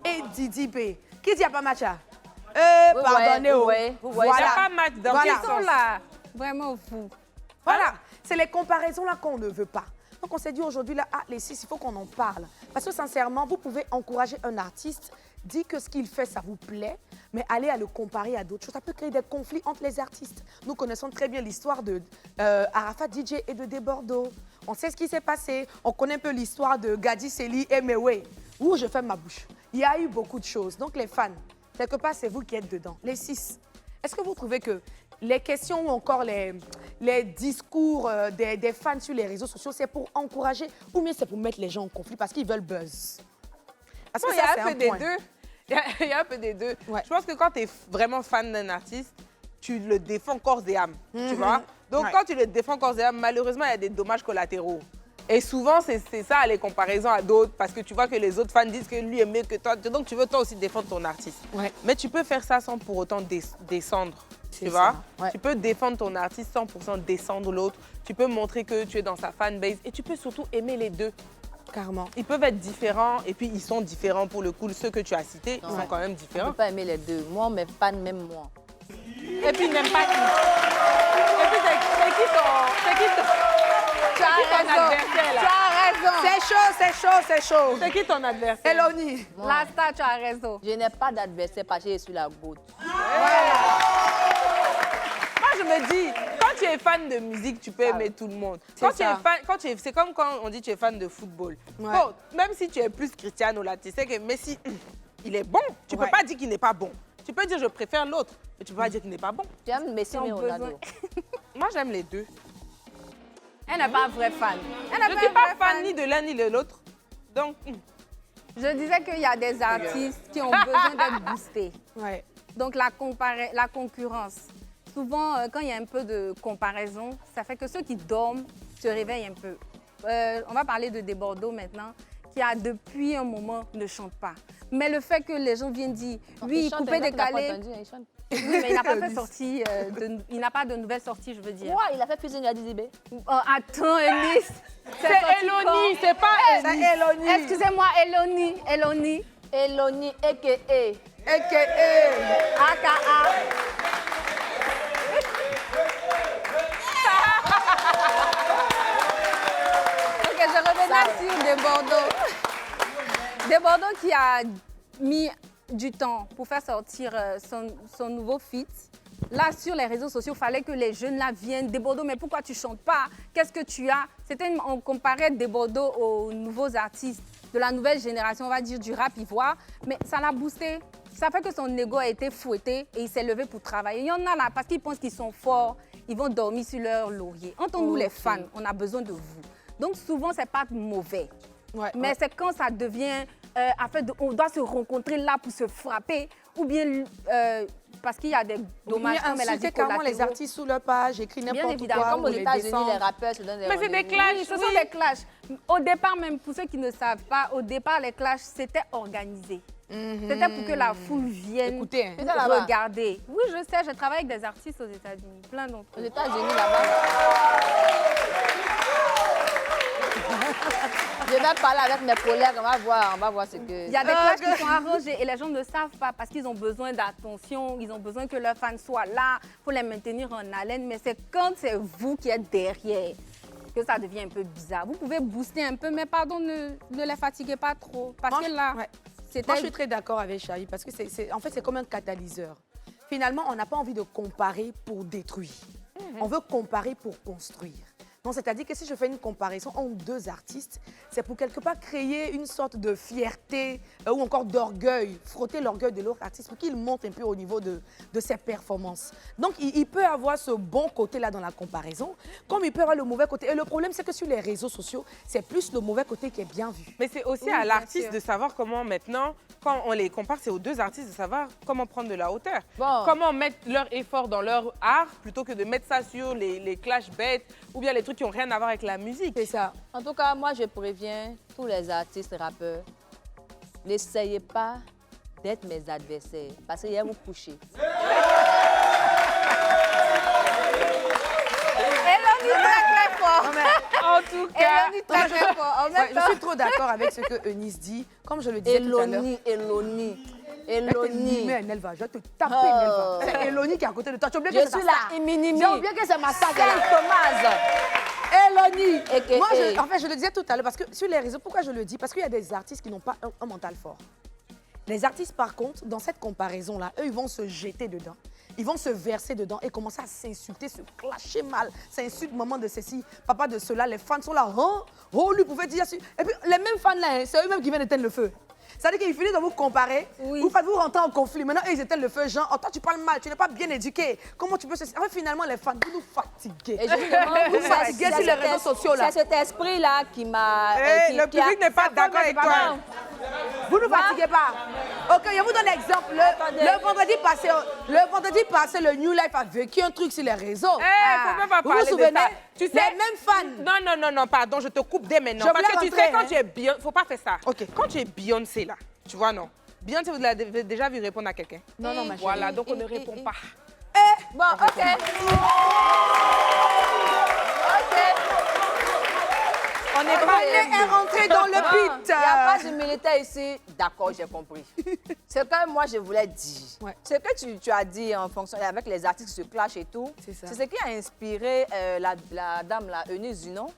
Qui dit il n'y a pas match là? Pardonnez. Il n'y a pas match dans Voilà. sont là. Vraiment fou. Voilà, c'est les comparaisons là qu'on ne veut pas. Donc on s'est dit aujourd'hui là, les six, il faut qu'on en parle. Parce que sincèrement, vous pouvez encourager un artiste, dire que ce qu'il fait, ça vous plaît, mais aller à le comparer à d'autres choses, ça peut créer des conflits entre les artistes. Nous connaissons très bien l'histoire de Arafat DJ et de Debordo. On sait ce qui s'est passé. On connaît un peu l'histoire de Gadi Seli et Mewe. Ouh, je ferme ma bouche. Il y a eu beaucoup de choses. Donc les fans, quelque part, c'est vous qui êtes dedans. Les six, est-ce que vous trouvez que les questions ou encore les discours des fans sur les réseaux sociaux, c'est pour encourager ou bien c'est pour mettre les gens en conflit parce qu'ils veulent buzz? Parce que il y a un peu des deux. Il y a un peu des deux. Ouais. Je pense que quand tu es vraiment fan d'un artiste, tu le défends corps et âme, tu vois? Donc, quand tu le défends corps et âme, malheureusement, il y a des dommages collatéraux. Et souvent, c'est ça, les comparaisons à d'autres, parce que tu vois que les autres fans disent que lui est mieux que toi. Donc, tu veux toi aussi défendre ton artiste. Ouais. Mais tu peux faire ça sans pour autant descendre. Tu C'est vois? ça, ouais. Tu peux défendre ton artiste sans pour autant descendre l'autre. Tu peux montrer que tu es dans sa fanbase. Et tu peux surtout aimer les deux. Carrément. Ils peuvent être différents, et puis ils sont différents pour le coup. Ceux que tu as cités, ils sont quand même On ne différents. peut pas aimer les deux. Moi, mes fans, même moi. Et puis, ils n'aiment pas qui. Et puis, c'est qui ton Tu as raison. adversaire, là? Tu as raison. C'est chaud, c'est chaud, c'est chaud. C'est qui ton adversaire? Eloni. La star, tu as raison. Je n'ai pas d'adversaire parce que je suis la goutte. Moi, je me dis, quand tu es fan de musique, tu peux aimer tout le monde. Quand tu es ça. fan, c'est comme quand on dit que tu es fan de football. Ouais. Bon, même si tu es plus Cristiano, là, tu sais que Messi, il est bon. Tu peux Ouais. pas dire qu'il n'est pas bon. Tu peux dire je préfère l'autre, mais tu peux pas dire qu'il n'est pas bon. Tu aimes Messi mais Ils ont Ronaldo. Moi, j'aime les deux. Elle n'est pas un vrai fan. Elle Je n'est ne suis un pas vrai fan ni de l'un ni de l'autre. Donc, Je disais qu'il y a des artistes qui ont besoin d'être boostés. Ouais. Donc la concurrence. Souvent, quand il y a un peu de comparaison, ça fait que ceux qui dorment se réveillent un peu. On va parler de Desbordeaux maintenant, qui a depuis un moment ne chante pas. Mais le fait que les gens viennent dire, oui, chante, coupé, il n'a pas décalé, entendu, il chante. oui, mais il n'a pas fait sortie, il n'a pas de nouvelle sortie, je veux dire. Ouais, il a fait Fusion Yadizibé. Oh, attends, Eunice. c'est Eloni, c'est pas C'est Eloni. Eloni. Excusez-moi, Eloni. Eloni, a.k.a. AKA. Ok, je revenais sur Desbordeaux. Desbordeaux qui a mis du temps pour faire sortir son nouveau feat. Là, sur les réseaux sociaux, il fallait que les jeunes là viennent. Desbordeaux, mais pourquoi tu chantes pas? Qu'est-ce que tu as? On comparait Desbordeaux aux nouveaux artistes de la nouvelle génération, on va dire, du rap ivoire. Mais ça l'a boosté. Ça fait que son ego a été fouetté et il s'est levé pour travailler. Il y en a là, parce qu'ils pensent qu'ils sont forts, ils vont dormir sur leur laurier. Entre nous, les fans, on a besoin de vous. Donc, souvent, c'est pas mauvais. Ouais, Mais c'est quand ça devient, on doit se rencontrer là pour se frapper, ou bien parce qu'il y a des dommages, comme elle a dit, insulter carrément les collatéraux. artistes sous leur page, écrire n'importe évidemment, quoi. Comme aux pour les États-Unis, descendre. les rappeurs se donnent des Mais c'est des rendez-vous. clashs. Oui, ce sont des clashs. Au départ même, pour ceux qui ne savent pas, au départ, les clashs, c'était organisé. C'était pour que la foule vienne Écoutez, hein. C'est ça, là-bas. regarder. Oui, je sais, je travaille avec des artistes aux États-Unis, plein d'entre Aux eux. États-Unis, là-bas. Je vais parler avec mes collègues, on va voir ce que... Il y a des clashs qui sont arrangés et les gens ne savent pas parce qu'ils ont besoin d'attention, ils ont besoin que leurs fans soient là, il faut les maintenir en haleine. Mais c'est quand c'est vous qui êtes derrière que ça devient un peu bizarre. Vous pouvez booster un peu, mais pardon, ne les fatiguez pas trop. Parce Moi, que là, ouais. c'était... Moi, je suis très d'accord avec Chahi parce que en fait, c'est comme un catalyseur. Finalement, on n'a pas envie de comparer pour détruire. On veut comparer pour construire. Donc, c'est-à-dire que si je fais une comparaison entre deux artistes, c'est pour quelque part créer une sorte de fierté ou encore d'orgueil, frotter l'orgueil de l'autre artiste pour qu'il monte un peu au niveau de ses performances. Donc, il peut avoir ce bon côté-là dans la comparaison, comme il peut avoir le mauvais côté. Et le problème, c'est que sur les réseaux sociaux, c'est plus le mauvais côté qui est bien vu. Mais c'est aussi Oui, à bien l'artiste sûr. de savoir comment maintenant, quand on les compare, c'est aux deux artistes de savoir comment prendre de la hauteur. Bon. Comment mettre leur effort dans leur art plutôt que de mettre ça sur les clashs bêtes ou bien les trucs qui n'ont rien à voir avec la musique. C'est ça. En tout cas, moi, je préviens tous les artistes rappeurs, n'essayez pas d'être mes adversaires parce qu'ils vont vous coucher. Eloni très fort. En tout cas, Eloni très fort. En même Ouais, je temps, suis trop d'accord avec ce que Eunice dit. Comme je le disais tout à l'heure. Eloni. Mais Nelva, je vais te taper, Oh. Nelva. C'est Eloni qui est à côté de toi. Tu as oublié que Je c'est suis ta la star. Iminimi. J'ai oublié que c'est ma star. Saint-Thomas. Eloni. AKA. Moi, en fait, je le disais tout à l'heure, parce que sur les réseaux, pourquoi je le dis? Parce qu'il y a des artistes qui n'ont pas un mental fort. Les artistes, par contre, dans cette comparaison-là, eux, ils vont se jeter dedans. Ils vont se verser dedans et commencer à s'insulter, se clasher mal. Ça insulte maman de ceci, papa de cela. Les fans sont là. Oh, lui pouvait dire... Et puis, les mêmes fans-là, hein, c'est eux-mêmes qui viennent éteindre le feu. C'est-à-dire qu'ils finissent de vous comparer, Oui. vous rentrez en conflit. Maintenant, eux, ils éteignent le feu. Genre, oh, toi, tu parles mal, tu n'es pas bien éduqué. Comment tu peux se... En fait, finalement, les fans, vous nous fatiguez. Et justement, Vous fatiguez sur les réseaux sociaux, là. C'est cet esprit-là qui m'a... le public n'est pas d'accord avec toi. Vous ne fatiguez pas. Ok, je vous donne l'exemple. Le vendredi passé, le New Life a vécu un truc sur les réseaux. Faut même pas Vous parler vous souvenez? de ça. Tu sais, les mêmes fans. Non, pardon, je te coupe dès maintenant. Je Parce que voulais tu sais, rentrer, quand hein. tu es Beyoncé, faut pas faire ça. Ok. Quand tu es Beyoncé, là, tu vois, non. Beyoncé, vous l'avez déjà vu répondre à quelqu'un? Non, ma chérie. Voilà, donc on ne répond pas. Bon, OK. On n'est pas... René est rentré dans le pit. Il n'y a pas de militaire ici. D'accord, j'ai compris. Ce que moi, je voulais dire, Ouais. ce que tu as dit en fonction avec les artistes qui se clashent et tout, C'est ça. c'est ce qui a inspiré la dame, là, Eunice Zunon,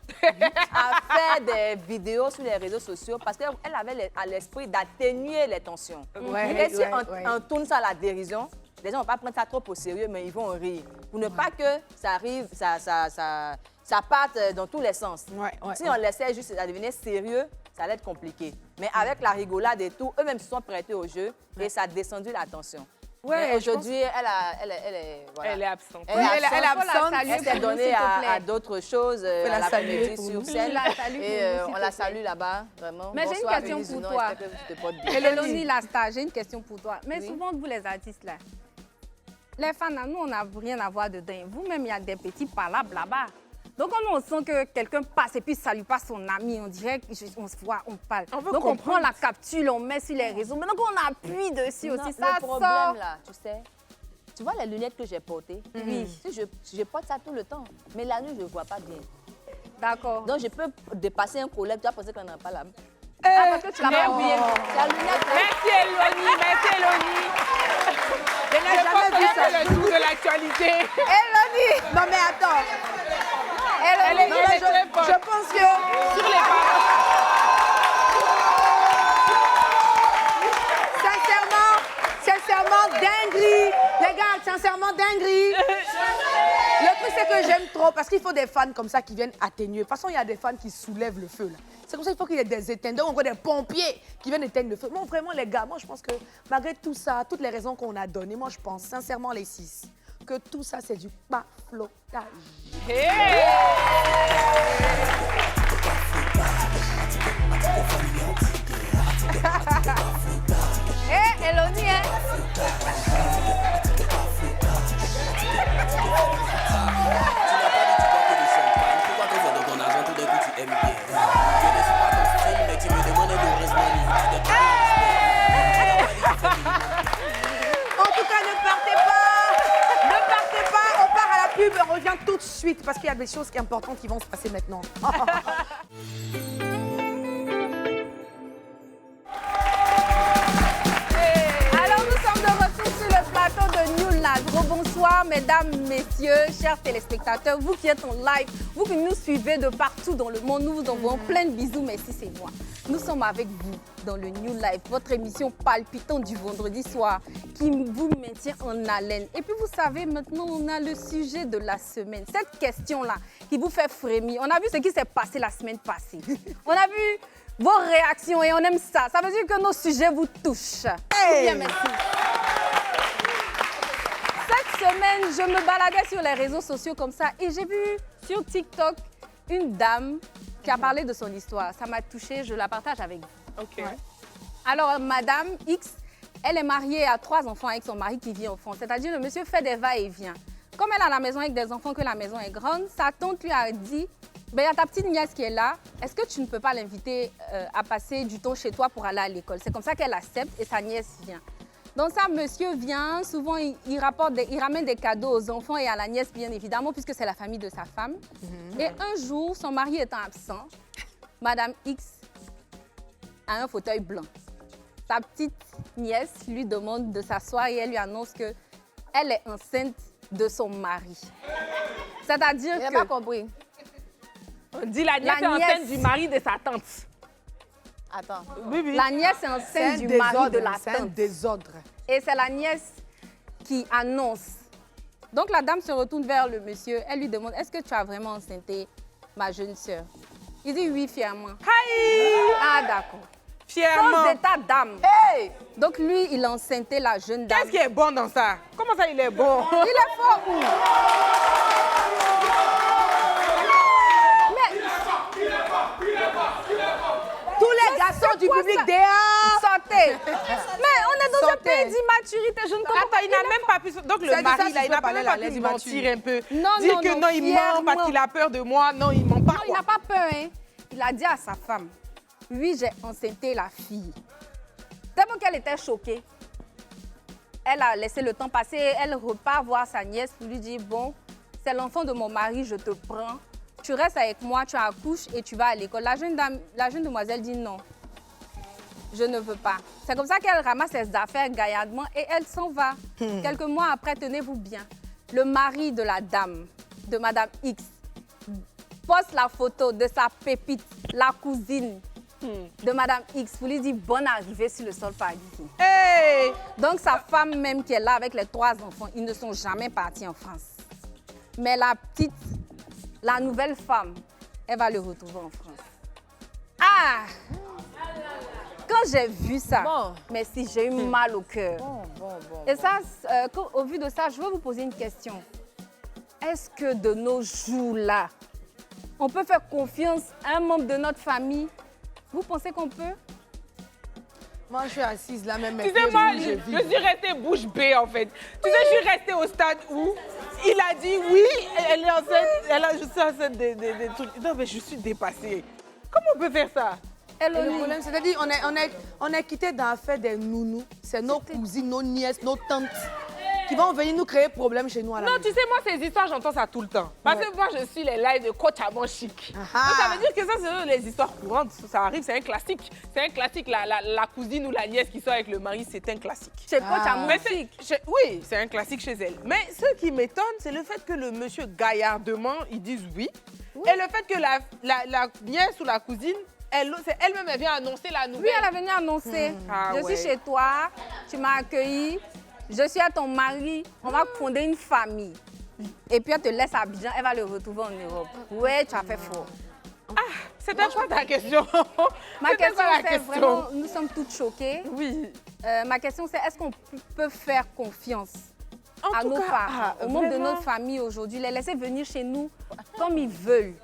à faire des vidéos sur les réseaux sociaux parce qu'elle avait à l'esprit d'atténuer les tensions. Ouais, Et si ouais, on, ouais. on tourne ça à la dérision, les gens ne vont pas prendre ça trop au sérieux, mais ils vont rire. Pour ne pas que ça arrive, ça parte dans tous les sens. Ouais, Si on laissait juste à devenir sérieux, ça allait être compliqué. Mais avec la rigolade et tout, eux-mêmes se sont prêtés au jeu et ça a descendu la tension. Ouais, Mais aujourd'hui, Elle est absente. Elle est Elle est absente. absente. Elle s'est donnée à d'autres choses, à la la saluer comédie pour sur nous. scène. Tu la salues Et pour nous, s'il on te la plaît. salue là-bas, vraiment. Mais j'ai une Bonsoir, question Eunice pour Zunon, toi. j'espère que tu te portes bien. Elodie Lasta, j'ai une question pour toi. Mais Oui. souvent, vous les artistes là, les fans, nous, on n'a rien à voir dedans. Vous-même, il y a des petits palabres là-bas. Donc, quand on sent que quelqu'un passe et puis ne salue pas son ami, on dirait qu'on se voit, on parle. On veut donc, on comprendre. prend la capsule, on met sur les réseaux. Maintenant qu'on appuie dessus Non, aussi, ça le problème, sort. là, tu sais, tu vois les lunettes que j'ai portées? Oui. Si je porte ça tout le temps, mais la nuit, je ne vois pas bien. D'accord. Donc, je peux dépasser un collègue, tu vas penser qu'on n'a pas la... Ah, parce que tu l'as mais pas oui. oublié. La lunette, là, Merci Elonie, merci Elonie. Je n'ai jamais vu ça. C'est le tour de l'actualité. Elodie. Non, mais attends. Elle est Non, mais très forte. je pense que... Sur les paroles. Sincèrement, dinguerie. Les gars, sincèrement, dinguerie. Le truc, c'est que j'aime trop parce qu'il faut des fans comme ça qui viennent atténuer. De toute façon, il y a des fans qui soulèvent le feu, là. C'est comme ça qu'il faut qu'il y ait des éteindeurs ou encore des pompiers qui viennent éteindre le feu. Moi, vraiment, les gars, moi, je pense que malgré tout ça, toutes les raisons qu'on a données, moi, je pense sincèrement, les 6, que tout ça, c'est du baflotage. Hé, Elodie, hein? En tout cas, ne partez pas. Ne partez pas. On part à la pub. On revient tout de suite parce qu'il y a des choses importantes qui vont se passer maintenant. Alors, nous sommes de retour sur le plateau de New Live. Bonsoir, mesdames, messieurs, chers téléspectateurs, vous qui êtes en live, vous qui nous suivez de partout dans le monde, nous vous envoyons plein de bisous. Merci, c'est moi. Nous sommes avec vous dans le New Life, votre émission palpitante du vendredi soir qui vous maintient en haleine. Et puis, vous savez, maintenant, on a le sujet de la semaine. Cette question-là qui vous fait frémir. On a vu ce qui s'est passé la semaine passée. On a vu vos réactions et on aime ça. Ça veut dire que nos sujets vous touchent. Bien, merci. Cette semaine, je me baladais sur les réseaux sociaux comme ça et j'ai vu sur TikTok une dame qui a parlé de son histoire. Ça m'a touchée, je la partage avec vous. Ok. Alors, Madame X, elle est mariée à 3 enfants avec son mari qui vit en France. C'est-à-dire, le monsieur fait des va-et-vient. Comme elle a la maison avec des enfants, que la maison est grande, sa tante lui a dit, ben, il y a ta petite nièce qui est là, est-ce que tu ne peux pas l'inviter à passer du temps chez toi pour aller à l'école? C'est comme ça qu'elle accepte et sa nièce vient. Donc ça, monsieur vient, souvent il ramène des cadeaux aux enfants et à la nièce, bien évidemment, puisque c'est la famille de sa femme. Et un jour, son mari étant absent, Madame X a un fauteuil blanc. Sa petite nièce lui demande de s'asseoir et elle lui annonce qu'elle est enceinte de son mari. C'est-à-dire je n'ai pas que compris. On dit la nièce La est enceinte nièce. du mari de sa tante. Attends. Oui, oui. la nièce est enceinte du mari de la C'est un tante. désordre. Et c'est la nièce qui annonce. Donc la dame se retourne vers le monsieur. Elle lui demande, est-ce que tu as vraiment enceinté ma jeune sœur? Il dit oui, fièrement. Ah, d'accord. Fièrement. Sans état d'âme. Hey! Donc lui, il a enceinté la jeune dame. Qu'est-ce qui est bon dans ça? Comment ça, il est bon? Il est fort où? Mais Tous les garçons sort du quoi, public ça? dehors. Sortez. Mais on est dans un Sortez. pays d'immaturité. Je ne comprends Attends, il n'a même pas pu... Donc Ça le dit mari, ça, là, tu il n'a peux pas même parler pas la pu laisse mentir un peu. Non, Dire non, que non, non, il ment fièrement. parce qu'il a peur de moi. Non, il ment pas, Non, il quoi. n'a pas peur, hein. Il a dit à sa femme, oui, j'ai enceinté la fille. Tellement qu'elle était choquée. Elle a laissé le temps passer, elle repart voir sa nièce pour lui dire, bon, c'est l'enfant de mon mari, je te prends. Tu restes avec moi, tu accouches et tu vas à l'école. La jeune demoiselle dit non, je ne veux pas. C'est comme ça qu'elle ramasse ses affaires gaillardement et elle s'en va. Quelques mois après, tenez-vous bien, le mari de la dame, de Madame X, poste la photo de sa pépite, la cousine de Madame X, pour lui dire bonne arrivée sur le sol parisien. Hey! Donc sa femme même qui est là avec les 3 enfants, ils ne sont jamais partis en France. Mais la petite, la nouvelle femme, elle va le retrouver en France. Ah! Quand j'ai vu ça, Bon. mais si j'ai eu mal au cœur. Bon. Et ça, au vu de ça, je veux vous poser une question. Est-ce que de nos jours-là, on peut faire confiance à un membre de notre famille? Vous pensez qu'on peut? Moi, je suis assise là même. Tu sais, moi, je suis restée bouche bée, en fait. Tu sais, je suis restée au stade où il a dit oui, elle est enceinte, je suis enceinte des trucs. Non, mais je suis dépassée. Comment on peut faire ça? Et le problème, c'est-à-dire, on est quitté dans l'affaire des nounous. C'est nos cousines, nos nièces, nos tantes qui vont venir nous créer problème chez nous à la Non, maison. tu sais, moi, ces histoires, j'entends ça tout le temps. Parce que moi, je suis les lives de Coach Amon Chic. Donc, ça veut dire que ça, c'est les histoires courantes. Ça arrive, c'est un classique. C'est un classique. La cousine ou la nièce qui sort avec le mari, c'est un classique. Chez Coach Amon Mais Chic. oui, c'est un classique chez elle. Mais ce qui m'étonne, c'est le fait que le monsieur gaillardement, ils disent oui. Et le fait que la nièce ou la cousine, c'est elle-même, elle vient annoncer la nouvelle. Oui, elle est venue annoncer. Ah je ouais. suis chez toi, tu m'as accueilli, je suis à ton mari, on va fonder une famille. Et puis elle te laisse à Abidjan, elle va le retrouver en Europe. Ouais, tu as fait fort. C'était quoi ta question? Ma C'était question, quoi la c'est question? vraiment, nous sommes toutes choquées. Oui. Ma question, c'est est-ce qu'on peut faire confiance En à tout nos cas, parents, aux membres de vraiment, notre famille aujourd'hui, les laisser venir chez nous comme ils veulent?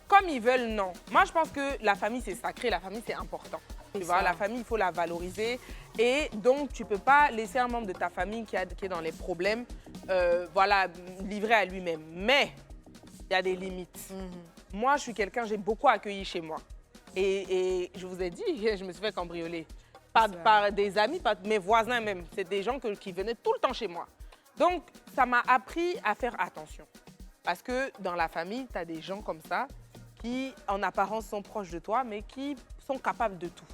Comme ils veulent, non. Moi, je pense que la famille, c'est sacré. La famille, c'est important. Tu vois, la famille, il faut la valoriser. Et donc, tu ne peux pas laisser un membre de ta famille qui est dans les problèmes, voilà, livré à lui-même. Mais il y a des limites. Moi, je suis quelqu'un, j'ai beaucoup accueilli chez moi. Et je vous ai dit, je me suis fait cambrioler. Par des amis, par mes voisins même. C'est des gens qui venaient tout le temps chez moi. Donc, ça m'a appris à faire attention. Parce que dans la famille, tu as des gens comme ça qui, en apparence, sont proches de toi, mais qui sont capables de tout.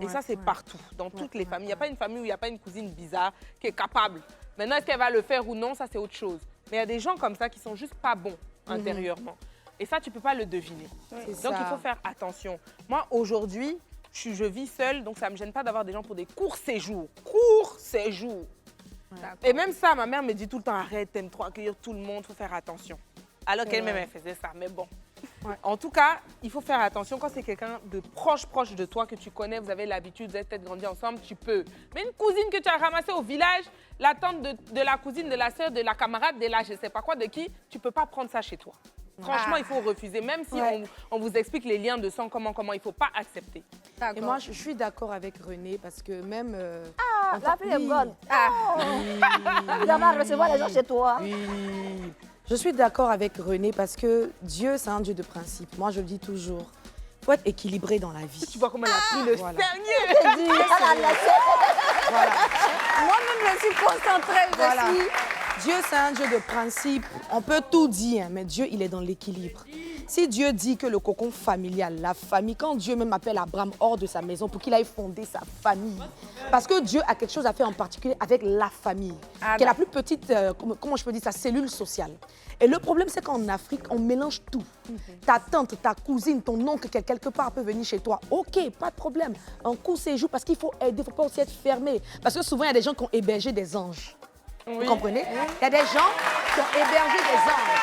Et ça, c'est partout, dans toutes les familles. Il n'y a pas une famille où il n'y a pas une cousine bizarre qui est capable. Maintenant, est-ce qu'elle va le faire ou non, ça, c'est autre chose. Mais il y a des gens comme ça qui sont juste pas bons intérieurement. Et ça, tu ne peux pas le deviner. Donc, il faut faire attention. Moi, aujourd'hui, je vis seule, donc ça ne me gêne pas d'avoir des gens pour des courts séjours. Courts séjours. Et même ça, ma mère me dit tout le temps, arrête, t'aimes trop accueillir tout le monde, il faut faire attention. Alors qu'elle-même, elle faisait ça, mais bon. En tout cas, il faut faire attention quand c'est quelqu'un de proche de toi que tu connais, vous avez l'habitude, vous avez peut-être grandi ensemble, tu peux. Mais une cousine que tu as ramassée au village, la tante de la cousine, de la sœur, de la camarade, de la je ne sais pas quoi, de qui, tu ne peux pas prendre ça chez toi. Franchement, il faut refuser. Même si on vous explique les liens de sang, comment, il ne faut pas accepter. Et moi, je suis d'accord avec René parce que même... La fille est bonne. Tu vas recevoir les gens chez toi. Oui. Je suis d'accord avec René parce que Dieu, c'est un Dieu de principe. Moi, je le dis toujours. Il faut être équilibré dans la vie. Tu vois comment elle a pris le Voilà. sérieux. Voilà. Moi-même, je suis concentrée, Voilà. je suis... Dieu, c'est un Dieu de principe. On peut tout dire, mais Dieu, il est dans l'équilibre. Si Dieu dit que le cocon familial, la famille, quand Dieu même appelle Abraham hors de sa maison pour qu'il aille fonder sa famille, parce que Dieu a quelque chose à faire en particulier avec la famille, qui est la plus petite, comment je peux dire, sa cellule sociale. Et le problème, c'est qu'en Afrique, on mélange tout. Ta tante, ta cousine, ton oncle, qui quelque part peut venir chez toi. OK, pas de problème. Un coup séjour, parce qu'il faut aider, il ne faut pas aussi être fermé. Parce que souvent, il y a des gens qui ont hébergé des anges. Vous comprenez? Il y a des gens qui ont hébergé des anges.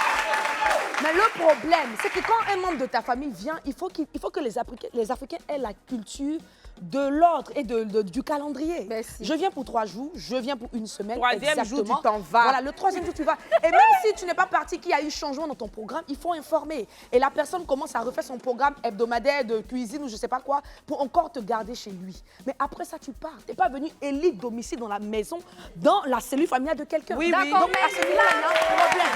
Mais le problème, c'est que quand un membre de ta famille vient, il faut que les Africains aient la culture de l'ordre et du calendrier. Ben si. Je viens pour 3 jours, je viens pour 1 semaine. Troisième jour, exactement. tu t'en vas. Voilà, le 3e jour, tu vas. Et même si tu n'es pas parti, qu'il y a eu changement dans ton programme, il faut informer. Et la personne commence à refaire son programme hebdomadaire de cuisine ou je sais pas quoi pour encore te garder chez lui. Mais après ça, tu pars. Tu n'es pas venu élire domicile dans la maison, dans la cellule familiale de quelqu'un. Oui, oui. D'accord, donc à ce niveau-là, il y a un problème.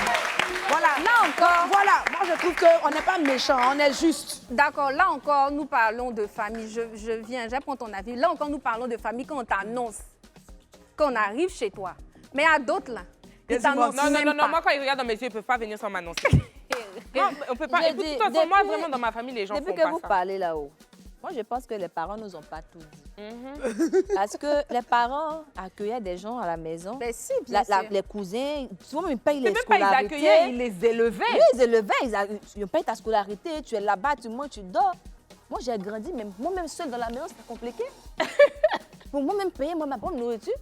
Voilà. Là encore. Voilà, moi je trouve qu'on n'est pas méchant, on est juste. D'accord, là encore, nous parlons de famille. J'apprends ton avis. Là encore, nous parlons de famille quand on t'annonce qu'on arrive chez toi. Mais à d'autres, là, ils t'annoncent Non, même pas. moi, quand ils regardent dans mes yeux, ils ne peuvent pas venir sans m'annoncer. Non, on peut pas. Je Écoute, dis, de toute façon, moi, depuis- vraiment, dans ma famille, les gens font Depuis pas que vous ça. parlez là-haut, moi, je pense que les parents nous ont pas tout dit. Parce que les parents accueillaient des gens à la maison. Ben si, bien sûr. Les cousins, souvent, ils payent les C'est même pas ils scolarités. accueillaient, ils les élevaient. Oui, ils élevaient, ils payent ta scolarité, tu es là-bas, tu manges, tu dors. Moi, j'ai grandi, même moi-même seule dans la maison, c'était compliqué. Pour moi-même payer ma propre nourriture,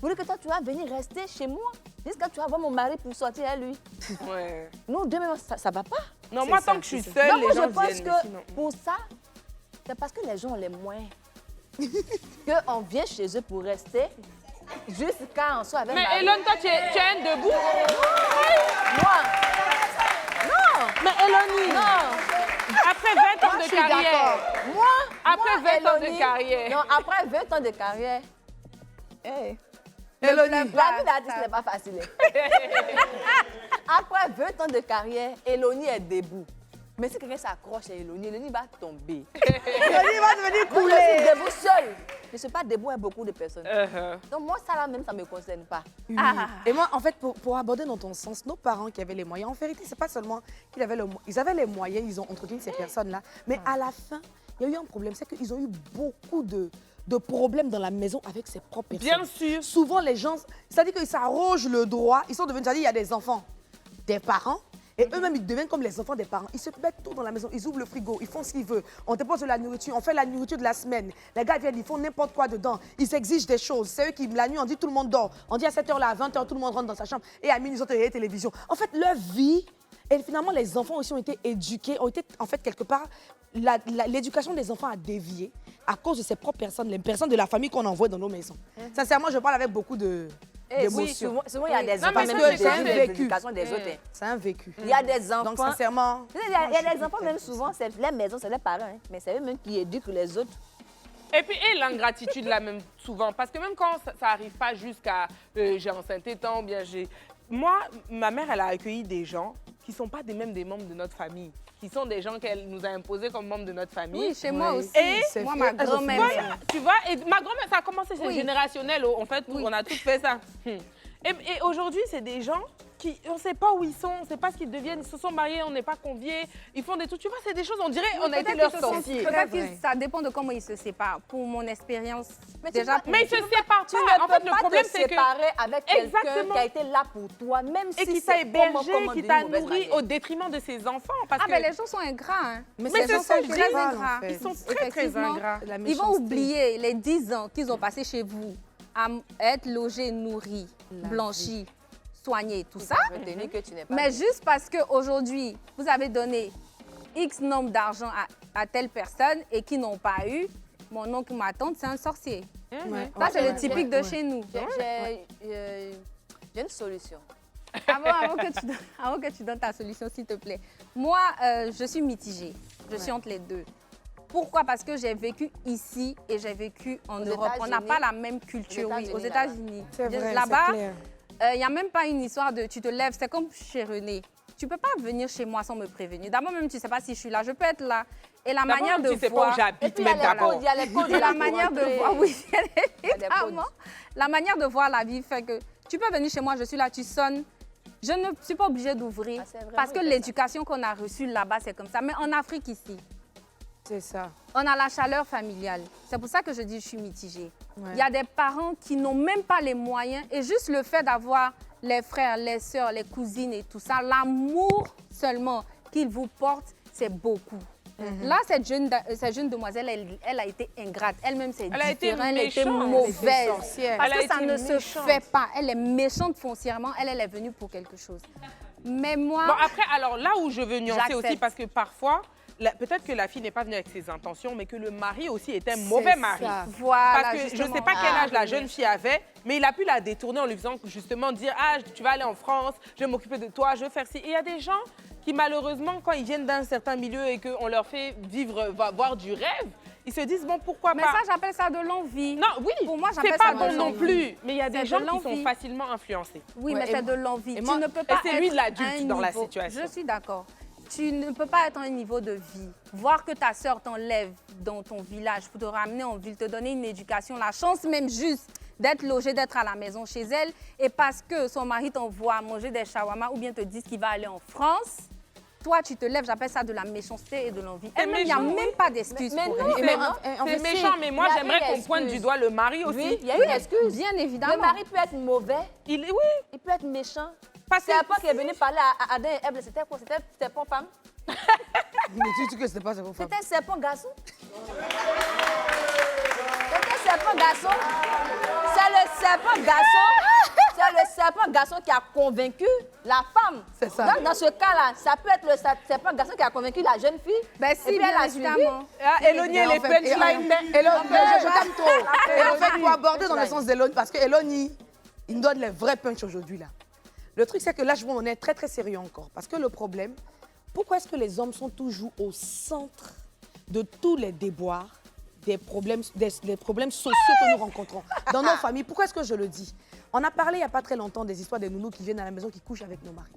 pour que toi, tu vas venir rester chez moi jusqu'à tu vas voir mon mari pour sortir à lui. Ouais. Nous, deux, même, ça va pas. Non, moi, tant que je suis seule, Non, les moi, gens je pense viennent. que mais sinon- pour ça, c'est parce que les gens ont les moyens. Qu'on vient chez eux pour rester jusqu'à en soi avec Mais mari. Elon, toi, tu es un debout. Moi, Mais Elonie, non. Après 20 ans je de suis carrière. d'accord. Moi, Après moi, 20 ans de Elonie, carrière. Non, après 20 ans de carrière. Hey. Elonie. La vie d'artiste n'est pas facile. Après 20 ans de carrière, Elonie est debout. Mais si quelqu'un s'accroche à Elonie, Elonie va tomber. Elonie va devenir Moi, je couler. suis debout seule. Je ne suis pas debout avec beaucoup de personnes. Uh-huh. Donc moi, ça là même, ça ne me concerne pas. Et moi, en fait, pour aborder dans ton sens, nos parents qui avaient les moyens, en vérité, c'est pas seulement qu'ils avaient ils avaient les moyens, ils ont entretenu ces personnes-là, mais à la fin, il y a eu un problème, c'est qu'ils ont eu beaucoup de problèmes dans la maison avec ses propres personnes. Bien sûr. Souvent, les gens, c'est-à-dire qu'ils s'arrogent le droit, ils sont devenus, c'est-à-dire il y a des enfants, des parents, et eux-mêmes, ils deviennent comme les enfants des parents. Ils se mettent tout dans la maison, ils ouvrent le frigo, ils font ce qu'ils veulent. On dépose de la nourriture, on fait la nourriture de la semaine. Les gars viennent, ils font n'importe quoi dedans. Ils s'exigent des choses. C'est eux qui, la nuit, on dit tout le monde dort. On dit à 7h là, à 20h, tout le monde rentre dans sa chambre. Et à minuit, ils ont la télévision. En fait, leur vie, et finalement, les enfants aussi ont été éduqués, ont été, en fait, quelque part, l'éducation des enfants a dévié à cause de ces propres personnes, les personnes de la famille qu'on envoie dans nos maisons. Sincèrement, je parle avec beaucoup Et oui, d'émotion. souvent, il y a des Non, enfants, mais même ça, qui c'est un dévient vécu. l'éducation des autres. hein. C'est un vécu. Il y a des enfants. Donc, sincèrement, Il y a des enfants, même souvent, c'est les maisons, c'est les parents. hein. Mais c'est eux-mêmes qui éduquent les autres. Et puis, et l'ingratitude, là, même souvent. Parce que même quand ça n'arrive pas jusqu'à j'ai enceinté tant, ou bien j'ai. Moi, ma mère, elle a accueilli des gens qui ne sont pas même des membres de notre famille, qui sont des gens qu'elle nous a imposés comme membres de notre famille. Oui, chez moi aussi. Et moi, ma grand-mère. Voilà, tu vois, et ma grand-mère, ça a commencé, c'est Oui. générationnel, en fait, on a tous fait ça. Et aujourd'hui, c'est des gens qui, on ne sait pas où ils sont, on ne sait pas ce qu'ils deviennent, ils se sont mariés, on n'est pas conviés, ils font des trucs, tu vois, c'est des choses, on dirait, on a été leurs sorciers. Peut-être que ça dépend de comment ils se séparent. Pour mon expérience, Mais déjà... tu Mais ils se séparent Tu pas. ne En fait, peux le pas problème, te c'est que... séparer avec quelqu'un Exactement. qui a été là pour toi, même si Et qui c'est t'a hébergé, comment qui d'une t'a mauvaise nourri manière. au détriment de ses enfants. Parce Ah, que ben les gens sont ingrats. Hein. Mais c'est gens ça, sont je très dis, ingrats, en fait. ils sont très, très Effectivement, ingrats. La Ils vont méchanceté. oublier les 10 ans qu'ils ont passés chez vous à être logés, nourris, blanchis, soignés, tout ça. Retenir que tu n'es pas Mais bien. juste parce qu'aujourd'hui, vous avez donné X nombre d'argent à telle personne et qui n'ont pas eu, mon oncle, ma tante, c'est un sorcier. Ouais. Ça, c'est Ouais. le typique de chez nous. J'ai une solution. Avant que tu donnes ta solution, s'il te plaît. Moi, je suis mitigée. Je suis entre les deux. Pourquoi? Parce que j'ai vécu ici et j'ai vécu en Aux Europe. On n'a États-Unis. pas la même culture, oui, aux États-Unis, États-Unis. C'est vrai, Là-bas, c'est clair. il n'y a même pas une histoire de tu te lèves, c'est comme chez René. Tu ne peux pas venir chez moi sans me prévenir. D'abord, même tu ne sais pas si je suis là, je peux être là. Et la D'abord, manière même, de tu sais pas voir... où Et j'habite, puis, il y a même les d'abord. codes, il y a les codes. Et la manière de voir, oui, des évidemment. codes. La manière de voir la vie fait que tu peux venir chez moi, je suis là, tu sonnes. Je ne suis pas obligée d'ouvrir Ah, c'est vraiment parce que hyper ça. l'éducation qu'on a reçue là-bas, c'est comme ça. Mais en Afrique ici, C'est ça. on a la chaleur familiale. C'est pour ça que je dis je suis mitigée. Ouais. Il y a des parents qui n'ont même pas les moyens et juste le fait d'avoir les frères, les sœurs, les cousines et tout ça, l'amour seulement qu'ils vous portent, c'est beaucoup. Là, cette jeune demoiselle, elle a été ingrate. Elle-même, c'est Elle a été différent. Elle a été méchante. mauvaise. sorcière. Parce Elle a que ça été ne se méchante. fait pas. Elle est méchante foncièrement. Elle est venue pour quelque chose. Mais moi... Bon, après, alors là où je veux nuancer J'accepte. aussi, parce que parfois, peut-être que la fille n'est pas venue avec ses intentions, mais que le mari aussi était un mauvais mari. Voilà, Parce que je ne sais justement. pas quel âge la jeune fille avait, mais il a pu la détourner en lui faisant justement dire « Ah, tu vas aller en France, je vais m'occuper de toi, je vais faire ci. » Et il y a des gens qui, malheureusement, quand ils viennent d'un certain milieu et qu'on leur fait vivre, voir du rêve, ils se disent « Bon, pourquoi Mais pas ?» ça, j'appelle ça de l'envie. Non, oui, Pour moi, c'est j'appelle pas ça de bon non l'envie. plus, mais il y a C'est des de gens qui sont l'envie. facilement influencés. Oui, Ouais, mais et c'est moi- de l'envie. et Tu moi- ne peux pas c'est lui être l'adulte à un dans la niveau- situation. Je suis d'accord. Tu ne peux pas être à un niveau de vie. Voir que ta sœur t'enlève dans ton village pour te ramener en ville, te donner une éducation, la chance même juste d'être logée, d'être à la maison chez elle, et parce que son mari t'envoie manger des shawarma ou bien te dit qu'il va aller en France, toi, tu te lèves, j'appelle ça de la méchanceté et de l'envie. C'est Elle-même, il n'y a méchant, même pas d'excuse Mais pour non, elle. mais C'est méchant, mais moi, il y a j'aimerais une qu'on pointe excuse. du doigt le mari aussi. Oui, il y a une excuse. Bien évidemment. Le mari peut être mauvais, Oui, il peut être méchant. parce que C'est pas qui est venu parler à Adin et Ève, c'était quoi? C'était serpent femme? Mais tu dis que c'était pas ça pour femme. C'était serpent garçon? C'était serpent garçon? C'est le serpent garçon. C'est le serpent garçon qui a convaincu la femme. C'est ça. Donc, dans ce cas-là, ça peut être le serpent garçon qui a convaincu la jeune fille. Ben et si, puis elle bien a suivi. évidemment. Ah, Elonie, les punchlines. Je t'aime trop. Et en fait, pour aborder dans le sens d'Eloni, parce que Eloni, il nous donne les vrais punchs aujourd'hui là. Le truc, c'est que là, on est très très sérieux encore. Parce que le problème, pourquoi est-ce que les hommes sont toujours au centre de tous les déboires, des problèmes sociaux que nous rencontrons dans nos familles? Pourquoi est-ce que je le dis? On a parlé il n'y a pas très longtemps des histoires des nounous qui viennent à la maison, qui couchent avec nos maris.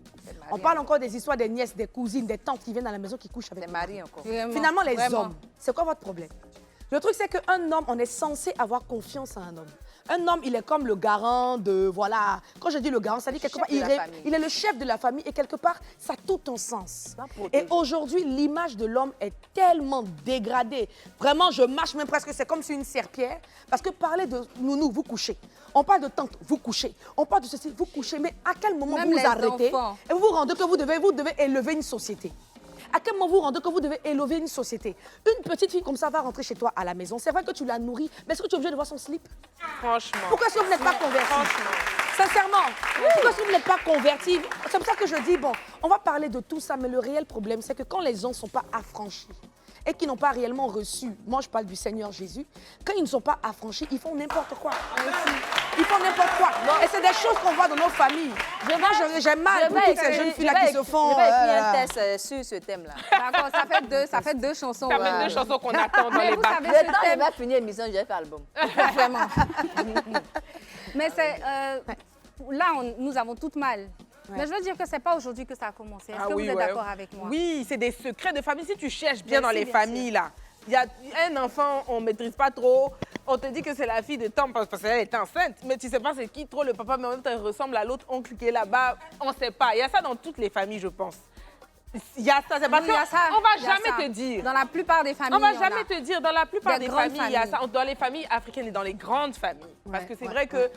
On parle encore des histoires des nièces, des cousines, des tantes qui viennent à la maison, qui couchent avec Des nos maris. maris encore. Vraiment, Finalement, les vraiment. hommes, c'est quoi votre problème? Le truc, c'est qu'un homme, on est censé avoir confiance en un homme. Un homme, il est comme le garant de, voilà, quand je dis le garant, ça dit quelque part, chef de la famille. il est le chef de la famille et quelque part, ça a tout un sens. Va protéger. Et aujourd'hui, l'image de l'homme est tellement dégradée. Vraiment, je marche même presque, c'est comme sur une serpillère. Parce que parler de nounou, vous couchez. On parle de tante, vous couchez. On parle de ceci, vous couchez. Mais à quel moment Même vous vous les arrêtez enfants. et vous vous rendez que vous devez élever une société? À quel moment vous rendez que vous devez élever une société? Une petite fille comme ça va rentrer chez toi à la maison. C'est vrai que tu la nourris, mais est-ce que tu es obligé de voir son slip? Franchement. Pourquoi est-ce que vous n'êtes pas converti? Sincèrement, pourquoi est-ce que vous n'êtes pas converti? C'est pour ça que je dis, bon, on va parler de tout ça, mais le réel problème, c'est que quand les gens ne sont pas affranchis et qui n'ont pas réellement reçu, moi je parle du Seigneur Jésus, quand ils ne sont pas affranchis, ils font n'importe quoi. Ils font n'importe quoi. Et c'est des choses qu'on voit dans nos familles. Moi, j'ai mal pour toutes ces jeunes filles-là qui se font... Je vais écrire un test sur ce thème-là. D'accord, ça fait deux chansons. Ça fait deux chansons qu'on attend dans Mais les vous bacs. savez, Le ce temps, il thème, va finir l'émission, je vais faire l'album. vraiment. Mais c'est... là, nous avons toutes mal. Mais je veux dire que c'est pas aujourd'hui que ça a commencé. Est-ce que vous êtes d'accord avec moi? Oui, c'est des secrets de famille. Si tu cherches bien Bien dans sûr, les bien familles, là, il y a un enfant, on ne maîtrise pas trop. On te dit que c'est la fille de Tom parce qu'elle est enceinte. Mais tu ne sais pas c'est qui trop le papa, mais en même temps, elle ressemble à l'autre oncle qui est là-bas. On ne sait pas. Il y a ça dans toutes les familles, je pense. Il y a ça, c'est parce Oui, il y a ça, qu'on va il y a jamais ça. te dire. Dans la plupart des familles, On va il y en a. jamais te dire, dans la plupart Des des grandes familles, il y a ça. familles. Dans les familles africaines et dans les grandes familles. Parce Ouais, que c'est ouais, vrai que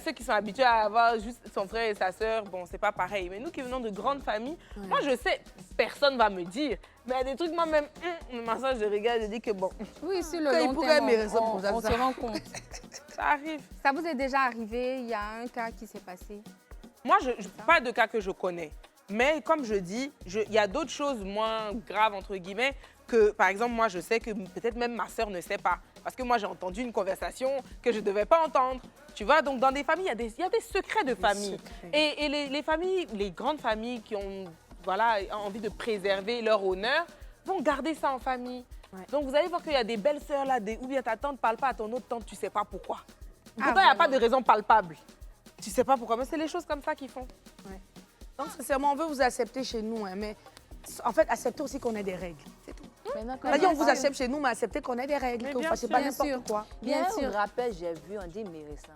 ceux qui sont habitués à avoir juste son frère et sa sœur, bon, c'est pas pareil. Mais nous qui venons de grandes familles, moi je sais, personne va me dire. Mais il y a des trucs, moi-même, ma soeur, je regarde, je dis que bon, Oui, sur le Que il long pourrait terme, me raisonner pour ça. on se rend compte. ça arrive. Ça vous est déjà arrivé? Il y a un cas qui s'est passé. Moi, pas de cas que je connais. Mais comme je dis, il y a d'autres choses moins graves, entre guillemets, que par exemple, moi, je sais que peut-être même ma sœur ne sait pas. Parce que moi, j'ai entendu une conversation que je ne devais pas entendre. Tu vois, donc dans des familles, il y a des secrets de famille. Et les familles, les grandes familles qui ont voilà, envie de préserver leur honneur, vont garder ça en famille. Ouais. Donc vous allez voir qu'il y a des belles sœurs là, ou bien ta tante ne parle pas à ton autre tante, tu ne sais pas pourquoi. Pourtant, il n'y a pas de raison palpable. Tu ne sais pas pourquoi, mais c'est les choses comme ça qu'ils font. Donc, sincèrement, on veut vous accepter chez nous, hein, mais en fait, acceptez aussi qu'on ait des règles. C'est tout. Maintenant, quand C'est-à-dire, on on vous parle- accepte chez nous, mais acceptez qu'on ait des règles, Mais que vous ne bien fassiez sûr, pas bien n'importe sûr. quoi. Bien Bien sûr. sûr. Rappel, j'ai vu, on dit Mérissam.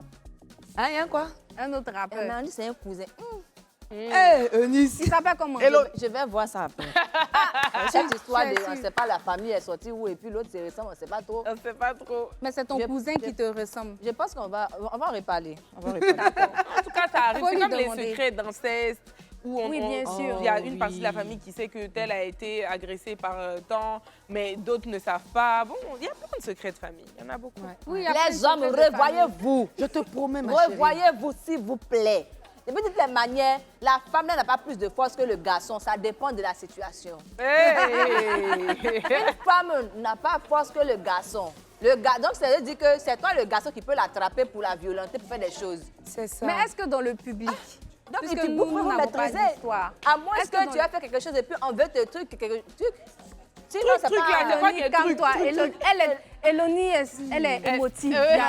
Hein, y a quoi? Un autre Et rappeur. on dit c'est un cousin. Hé, Eunice! Il s'appelle comment? Je vais voir ça après. Cette histoire de, on ne sait pas la famille est sortie où et puis l'autre c'est récent, on ne sait pas trop. On ne sait pas trop. Mais c'est ton Je- cousin qui te ressemble. Je pense qu'on va en reparler. On va en reparler. En tout cas, ça arrive. Faut C'est lui comme demander. les secrets d'inceste. Où Oui, bien sûr. Il y a une partie de la famille qui sait que telle a été agressée par tant, mais d'autres ne savent pas. Bon, il y a plein de secrets de famille. Il y en a beaucoup. Oui, il y a plein Les de hommes, secrets de famille. revoyez-vous. Je te promets, ma chérie. Revoyez-vous, s'il vous plaît. De toutes les manières, la femme là n'a pas plus de force que le garçon. Ça dépend de la situation. Une femme n'a pas force que le garçon. Donc, ça veut dire que c'est toi le garçon qui peut l'attraper pour la violenter, pour faire des choses. C'est ça. Mais est-ce que dans le public, Donc, puisque tu nous peux vous n'avons pas maîtriser. d'histoire, À moins est-ce que que tu dans as fait quelque chose et puis on veut te truc. Sinon, c'est Truc, là, pas... c'est quoi qui est calme-toi. Eloni, elle est émotive. Elle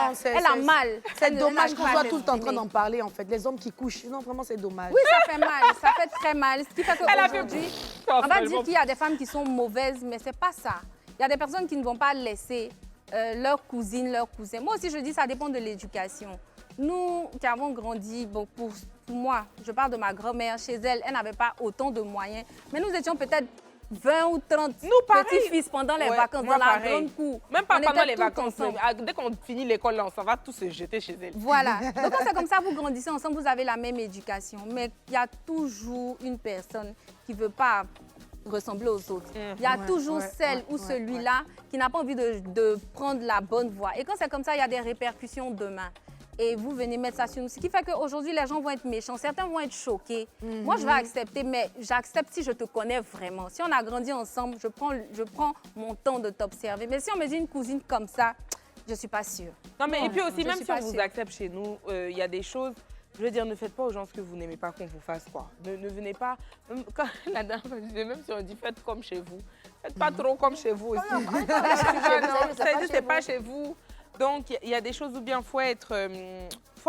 a mal. C'est Elle ne- dommage elle qu'on n'arrive pas soit à tout le temps en train s'exprimer. d'en parler, en fait. Les hommes qui couchent, non, vraiment, c'est dommage. Oui, ça fait mal, ça fait très mal. Ce qui fait Elle a fait- qu'aujourd'hui, on va dire qu'il y a des femmes qui sont mauvaises, mais c'est pas ça. Il y a des personnes qui ne vont pas laisser leur cousine, leur cousin. Moi aussi, je dis ça dépend de l'éducation. Nous qui avons grandi, bon, pour moi, je parle de ma grand-mère, chez elle, elle n'avait pas autant de moyens. Mais nous étions peut-être 20 ou 30 pareil. petits-fils pendant les Ouais, vacances, moi, dans la pareil. grande cour. Même pas On pendant était les tous vacances. ensemble. Dès qu'on finit l'école, là, on s'en va tous se jeter chez elle. Voilà. Donc, quand c'est comme ça, vous grandissez ensemble, vous avez la même éducation. Mais il y a toujours une personne qui ne veut pas ressembler aux autres. Il y a toujours celle ou celui-là qui n'a pas envie de prendre la bonne voie. Et quand c'est comme ça, il y a des répercussions demain. Et vous venez mettre ça sur nous. Ce qui fait qu'aujourd'hui, les gens vont être méchants. Certains vont être choqués. Moi, je vais accepter, mais j'accepte si je te connais vraiment. Si on a grandi ensemble, je prends mon temps de t'observer. Mais si on me dit une cousine comme ça, je ne suis pas sûre. Non, mais et puis aussi, je même suis si on pas vous sûre. accepte chez nous, il y a des choses. Je veux dire, ne faites pas aux gens ce que vous n'aimez pas qu'on vous fasse, quoi. Ne venez pas. Même quand la dame disait, même si on dit faites comme chez vous, faites pas trop comme chez vous aussi. C'est pas chez vous. Donc, il y a des choses où bien faut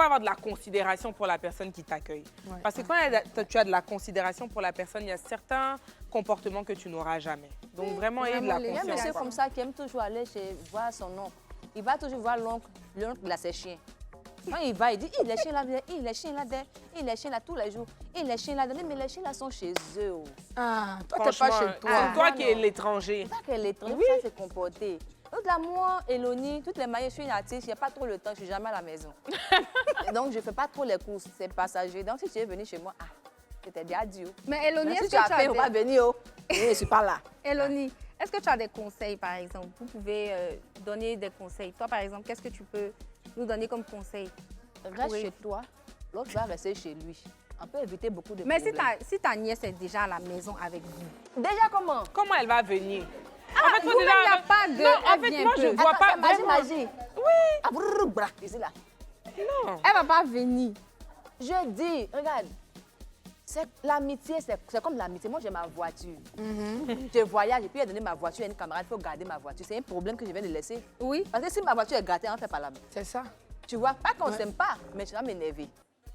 avoir de la considération pour la personne qui t'accueille. Parce que quand tu as de la considération pour la personne, il y a certains comportements que tu n'auras jamais. Donc, vraiment, ayez de la Il y a un conscience. monsieur comme ça qui aime toujours aller voir son oncle. Il va toujours voir l'oncle il a ses chiens. Quand il va, il dit, les chiens là, les chiens là, les chiens là tous les jours. Les chiens là, mais les chiens là sont chez eux. Ah, toi, t'es pas chez toi. C'est toi qui es l'étranger. C'est pas qu'elle est étrange, ça s'est comporté. Donc là, moi, Eloni, toutes les manières, je suis une artiste, il n'y a pas trop le temps, je suis jamais à la maison. Donc, je ne fais pas trop les courses, c'est passager. Donc, si tu es venu chez moi, c'était des adieux. Mais Eloni, Mais est-ce si que tu as tu as fait, il ne faut pas venir. Je ne suis pas là. Eloni, est-ce que tu as des conseils, par exemple? Vous pouvez donner des conseils. Toi, par exemple, qu'est-ce que tu peux nous donner comme conseil? Reste Oui. chez toi, l'autre va rester chez lui. On peut éviter beaucoup de Mais problèmes. si ta nièce est déjà à la maison avec vous, Déjà, comment? Comment elle va venir? en fait, vous-même, il n'y a pas de... Non, en elle fait, vient moi, peu. je vois pas c'est magie, vraiment. magie. Oui. Ah, brrr, bra, ici, là. Non. Elle ne va pas venir. Je dis, regarde, l'amitié, c'est comme l'amitié. Moi, j'ai ma voiture. Je voyage et puis elle a donné ma voiture à une camarade, il faut garder ma voiture. C'est un problème que je viens de laisser. Oui. Parce que si ma voiture est gâtée, on ne fait pas la même. C'est ça. Tu vois, pas qu'on ne s'aime pas, mais tu vas m'énerver.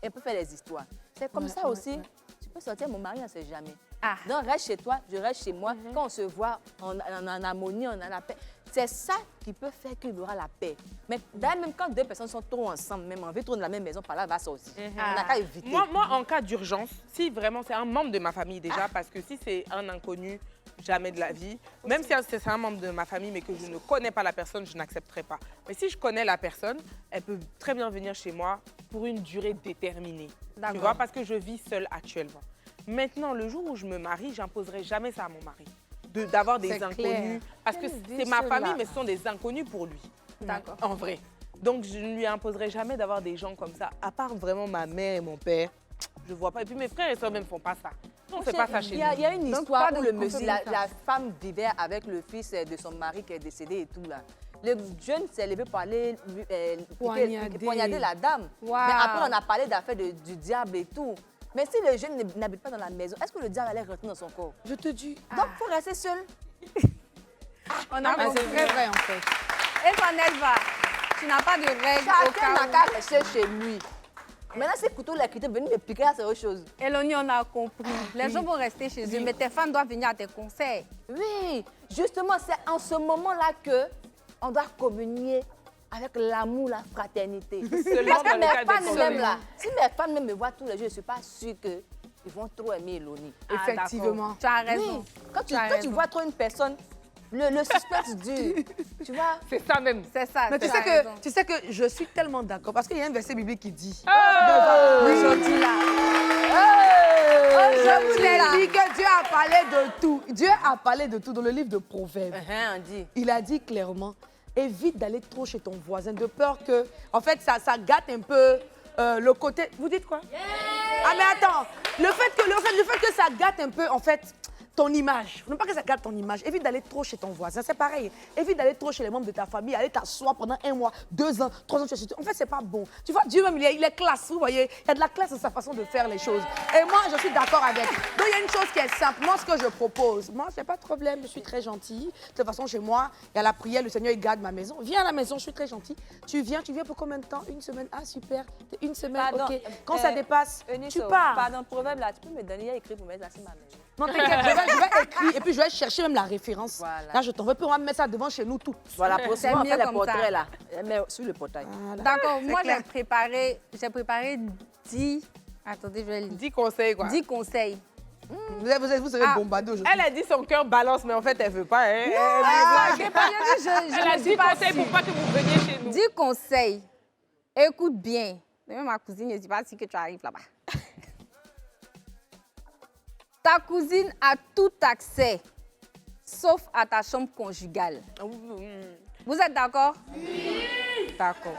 Et on peut faire des histoires. C'est comme ça aussi. Tu peux sortir mon mari, on ne sait jamais. Ah. Donc, reste chez toi, je reste chez moi. Quand on se voit, on en harmonie, on a la paix. C'est ça qui peut faire qu'il y aura la paix. Mais d'ailleurs, même quand deux personnes sont trop ensemble, même envie trop dans la même maison, par là, va sortir. On n'a qu'à éviter. Moi, en cas d'urgence, si vraiment c'est un membre de ma famille déjà, parce que si c'est un inconnu, jamais de la vie, même si c'est un membre de ma famille, mais que je ne connais pas la personne, je n'accepterai pas. Mais si je connais la personne, elle peut très bien venir chez moi pour une durée déterminée. Tu vois, parce que je vis seule actuellement. Maintenant, le jour où je me marie, j'imposerai jamais ça à mon mari. D'avoir des C'est inconnus. clair. Parce que c'est ma famille, mais ce sont des inconnus pour lui. D'accord. En vrai. Donc, je ne lui imposerai jamais d'avoir des gens comme ça, à part vraiment ma mère et mon père. Je vois pas. Et puis mes frères et soeurs même font pas ça. On ne fait pas ça chez Il nous. y a une Donc, histoire pas où de le monsieur, la confirmation. femme vivait avec le fils de son mari qui est décédé et tout là. Le jeune s'est levé pour aller poignarder la dame. Wow. Mais après, on a parlé d'affaires du diable et tout. Mais si le jeune n'habite pas dans la maison, est-ce que le diable allait rentrer dans son corps? Je te dis. Donc, il faut rester seul. On a Ah, compris. c'est vrai, en fait. Et toi, Nelva, tu n'as pas de règles au Chacun n'a cas qu'à rester chez lui. Maintenant, ces couteaux là qui te viennent me piquer, c'est autre chose. où... Eloni, on a compris. Les gens vont rester chez eux, mais tes fans doivent venir à tes conseils. Oui, justement, c'est en ce moment-là que on doit communier avec l'amour, la fraternité. Seulement Parce que dans le mes cas fans des même hommes. là, si mes fans même me voient tous les jours, je ne suis pas sûre qu'ils vont trop aimer Eloni. Effectivement. Tu as raison. Oui, quand tu as raison. vois trop une personne, le suspense dure. Tu vois? C'est ça même. C'est ça. Mais tu as sais, raison. tu sais que je suis tellement d'accord parce qu'il y a un verset biblique qui dit Aujourd'hui, là. je vous ai dit que Dieu a parlé de tout. Dieu a parlé de tout dans le livre de Proverbes. On dit. Il a dit clairement, évite d'aller trop chez ton voisin de peur que, en fait, ça gâte un peu le côté... Vous dites quoi? Ah, mais attends, le fait que ça gâte un peu, en fait, ton image. Non pas que ça gâte ton image. Évite d'aller trop chez ton voisin, c'est pareil. Évite d'aller trop chez les membres de ta famille, aller t'asseoir pendant 1 mois, 2 ans, 3 ans. En fait, c'est pas bon. Tu vois, Dieu même, il est classe, vous voyez. Il y a de la classe dans sa façon de faire les choses. Et moi, je suis d'accord avec. Donc, il y a une chose qui est simple. Moi, ce que je propose, moi, c'est pas de problème, je suis très gentille. De toute façon, chez moi, il y a la prière, le Seigneur, il garde ma maison. Viens à la maison, je suis très gentille. Tu viens pour combien de temps? 1 semaine? Ah, super. 1 semaine, Pardon, ok. Quand ça dépasse, Eunice, tu pars. Pardon, proverbe là, tu peux me donner, il y a écrit pour mettre là sur ma maison. Non, t'inquiète, je vais écrire et puis je vais chercher même la référence. Voilà. Là, je t'en veux plus, on va mettre ça devant chez nous tous. Voilà, pour C'est ça, on mieux fait les comme portraits ça. là. Mais sur le portail. Voilà. D'accord, C'est moi clair. j'ai préparé 10... Attendez, je vais lire. 10 conseils, quoi. 10 conseils. Vous serez Ah. bombardés aujourd'hui. Elle a dit son cœur balance, mais en fait, elle veut pas. Hein. Ah, j'ai pas dit, je Elle a ne 10 suis pas conseils sûre. pour pas que vous veniez chez nous. 10 conseils. Écoute bien. Même ma cousine ne dit pas si que tu arrives là-bas. Ta cousine a tout accès, sauf à ta chambre conjugale. Vous êtes d'accord? Oui. D'accord.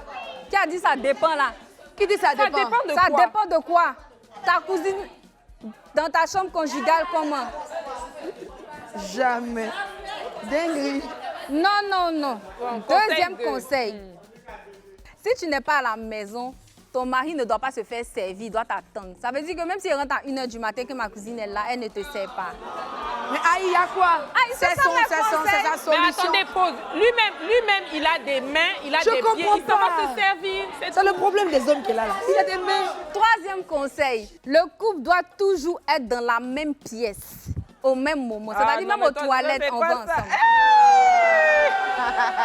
Qui a dit ça dépend là? Qui dit ça dépend? dépend de Ça quoi? dépend de quoi? Ta cousine dans ta chambre conjugale, comment? Jamais. Dinguerie. Non. Bon, Deuxième conseil deux. conseil. Si tu n'es pas à la maison, ton mari ne doit pas se faire servir, il doit t'attendre. Ça veut dire que même s'il rentre à 1h du matin, que ma cousine est là, elle ne te sert pas. Mais il y a quoi? c'est ça mes c'est conseils. sa Mais solution. attendez, pause. Lui-même, il a des mains, il a Je des pieds. comprends Il saura pas. se servir. C'est le problème des hommes qui est là. Il y a des mains. Troisième conseil, le couple doit toujours être dans la même pièce, au même moment. C'est-à-dire non, même mais aux toi, toilettes, c'est on quoi va ça? ensemble.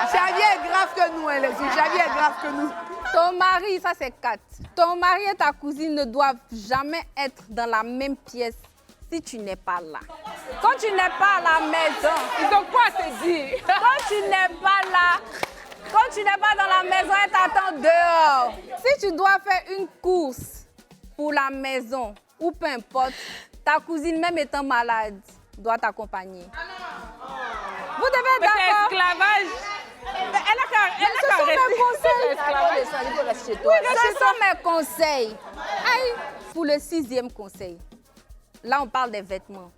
Xavier est grave que nous, elle est Xavier est grave que nous. Ton mari, ça c'est 4. Ton mari et ta cousine ne doivent jamais être dans la même pièce si tu n'es pas là. Quand tu n'es pas à la maison, Ils ont quoi à se dire? quand tu n'es pas là, quand tu n'es pas dans la maison, elle t'attend dehors. Si tu dois faire une course pour la maison ou peu importe, ta cousine, même étant malade, doit t'accompagner. Vous devez être Mais c'est d'accord. esclavage. Mais elle a Ce qu'à sont mes rester. conseils. Ça, il faut rester chez toi. Ce sont mes conseils. Aïe. Pour le 6e conseil, là on parle des vêtements.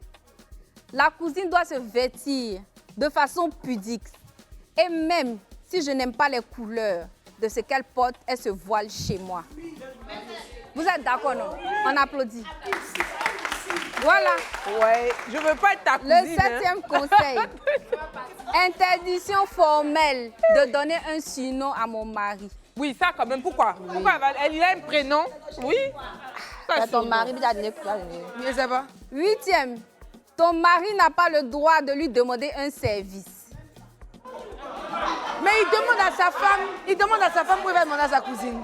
La cousine doit se vêtir de façon pudique. Et même si je n'aime pas les couleurs de ce qu'elle porte, elle se voile chez moi. Vous êtes d'accord, non? On applaudit. Voilà. Ouais, je veux pas être ta Le cousine. 7e conseil. Interdiction formelle de donner un surnom à mon mari. Oui, ça quand même. Pourquoi? Pourquoi elle a un prénom? Oui. Ça, Ton sûrement. mari, il a donné quoi? Je sais pas. 8e, ton mari n'a pas le droit de lui demander un service. Mais il demande à sa femme pour demander à sa cousine.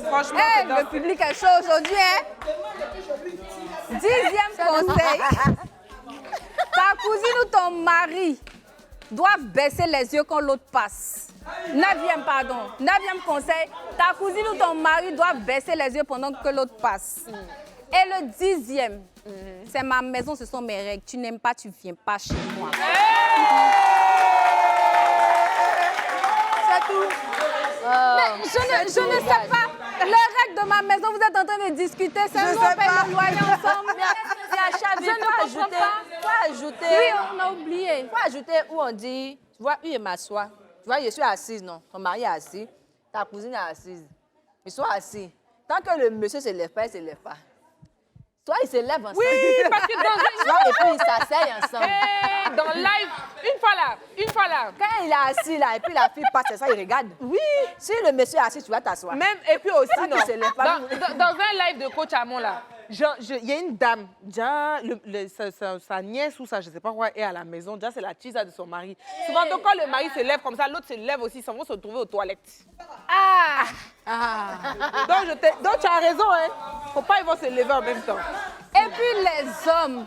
Franchement, Hey, c'est dans- le public est chaud aujourd'hui, hein? 10e conseil. Ta cousine ou ton mari doivent baisser les yeux quand l'autre passe. 9e conseil. Ta cousine ou ton mari doivent baisser les yeux pendant que l'autre passe. Et le 10e, c'est ma maison, ce sont mes règles. Tu n'aimes pas, tu viens pas chez moi. C'est tout. Mais je ne sais pas. Les règles de ma maison, vous êtes en train de discuter. C'est Je nous, sais on paye pas. le loyer ensemble. Je Je ne comprends pas. Faut ajouter. Oui, on a oublié. Faut ajouter où on dit, tu vois, il m'assoit. Tu vois, je suis assise, non? Ton mari est assis. Ta cousine est assise. Ils sont assis. Tant que le monsieur ne se lève pas, il ne se lève pas. Soit ils se lèvent ensemble. Oui, parce que dans Soit, et puis ils s'asseyent ensemble. Hey, dans live, une fois là. Quand il est assis là, et puis la fille passe, c'est ça, il regarde. Oui. Si le monsieur est assis, tu vas t'asseoir. Même, et puis aussi, Quand non. il se lève pas, Dans un live de Coach Amon, là, il y a une dame, déjà, sa nièce ou ça, je ne sais pas quoi, est à la maison. Déjà, c'est la tisa de son mari. Souvent, donc, quand le mari se lève comme ça, l'autre se lève aussi, ils s'en vont se retrouver aux toilettes. Donc, tu as raison, hein. Faut pas, ils vont se lever en même temps. Et puis les hommes,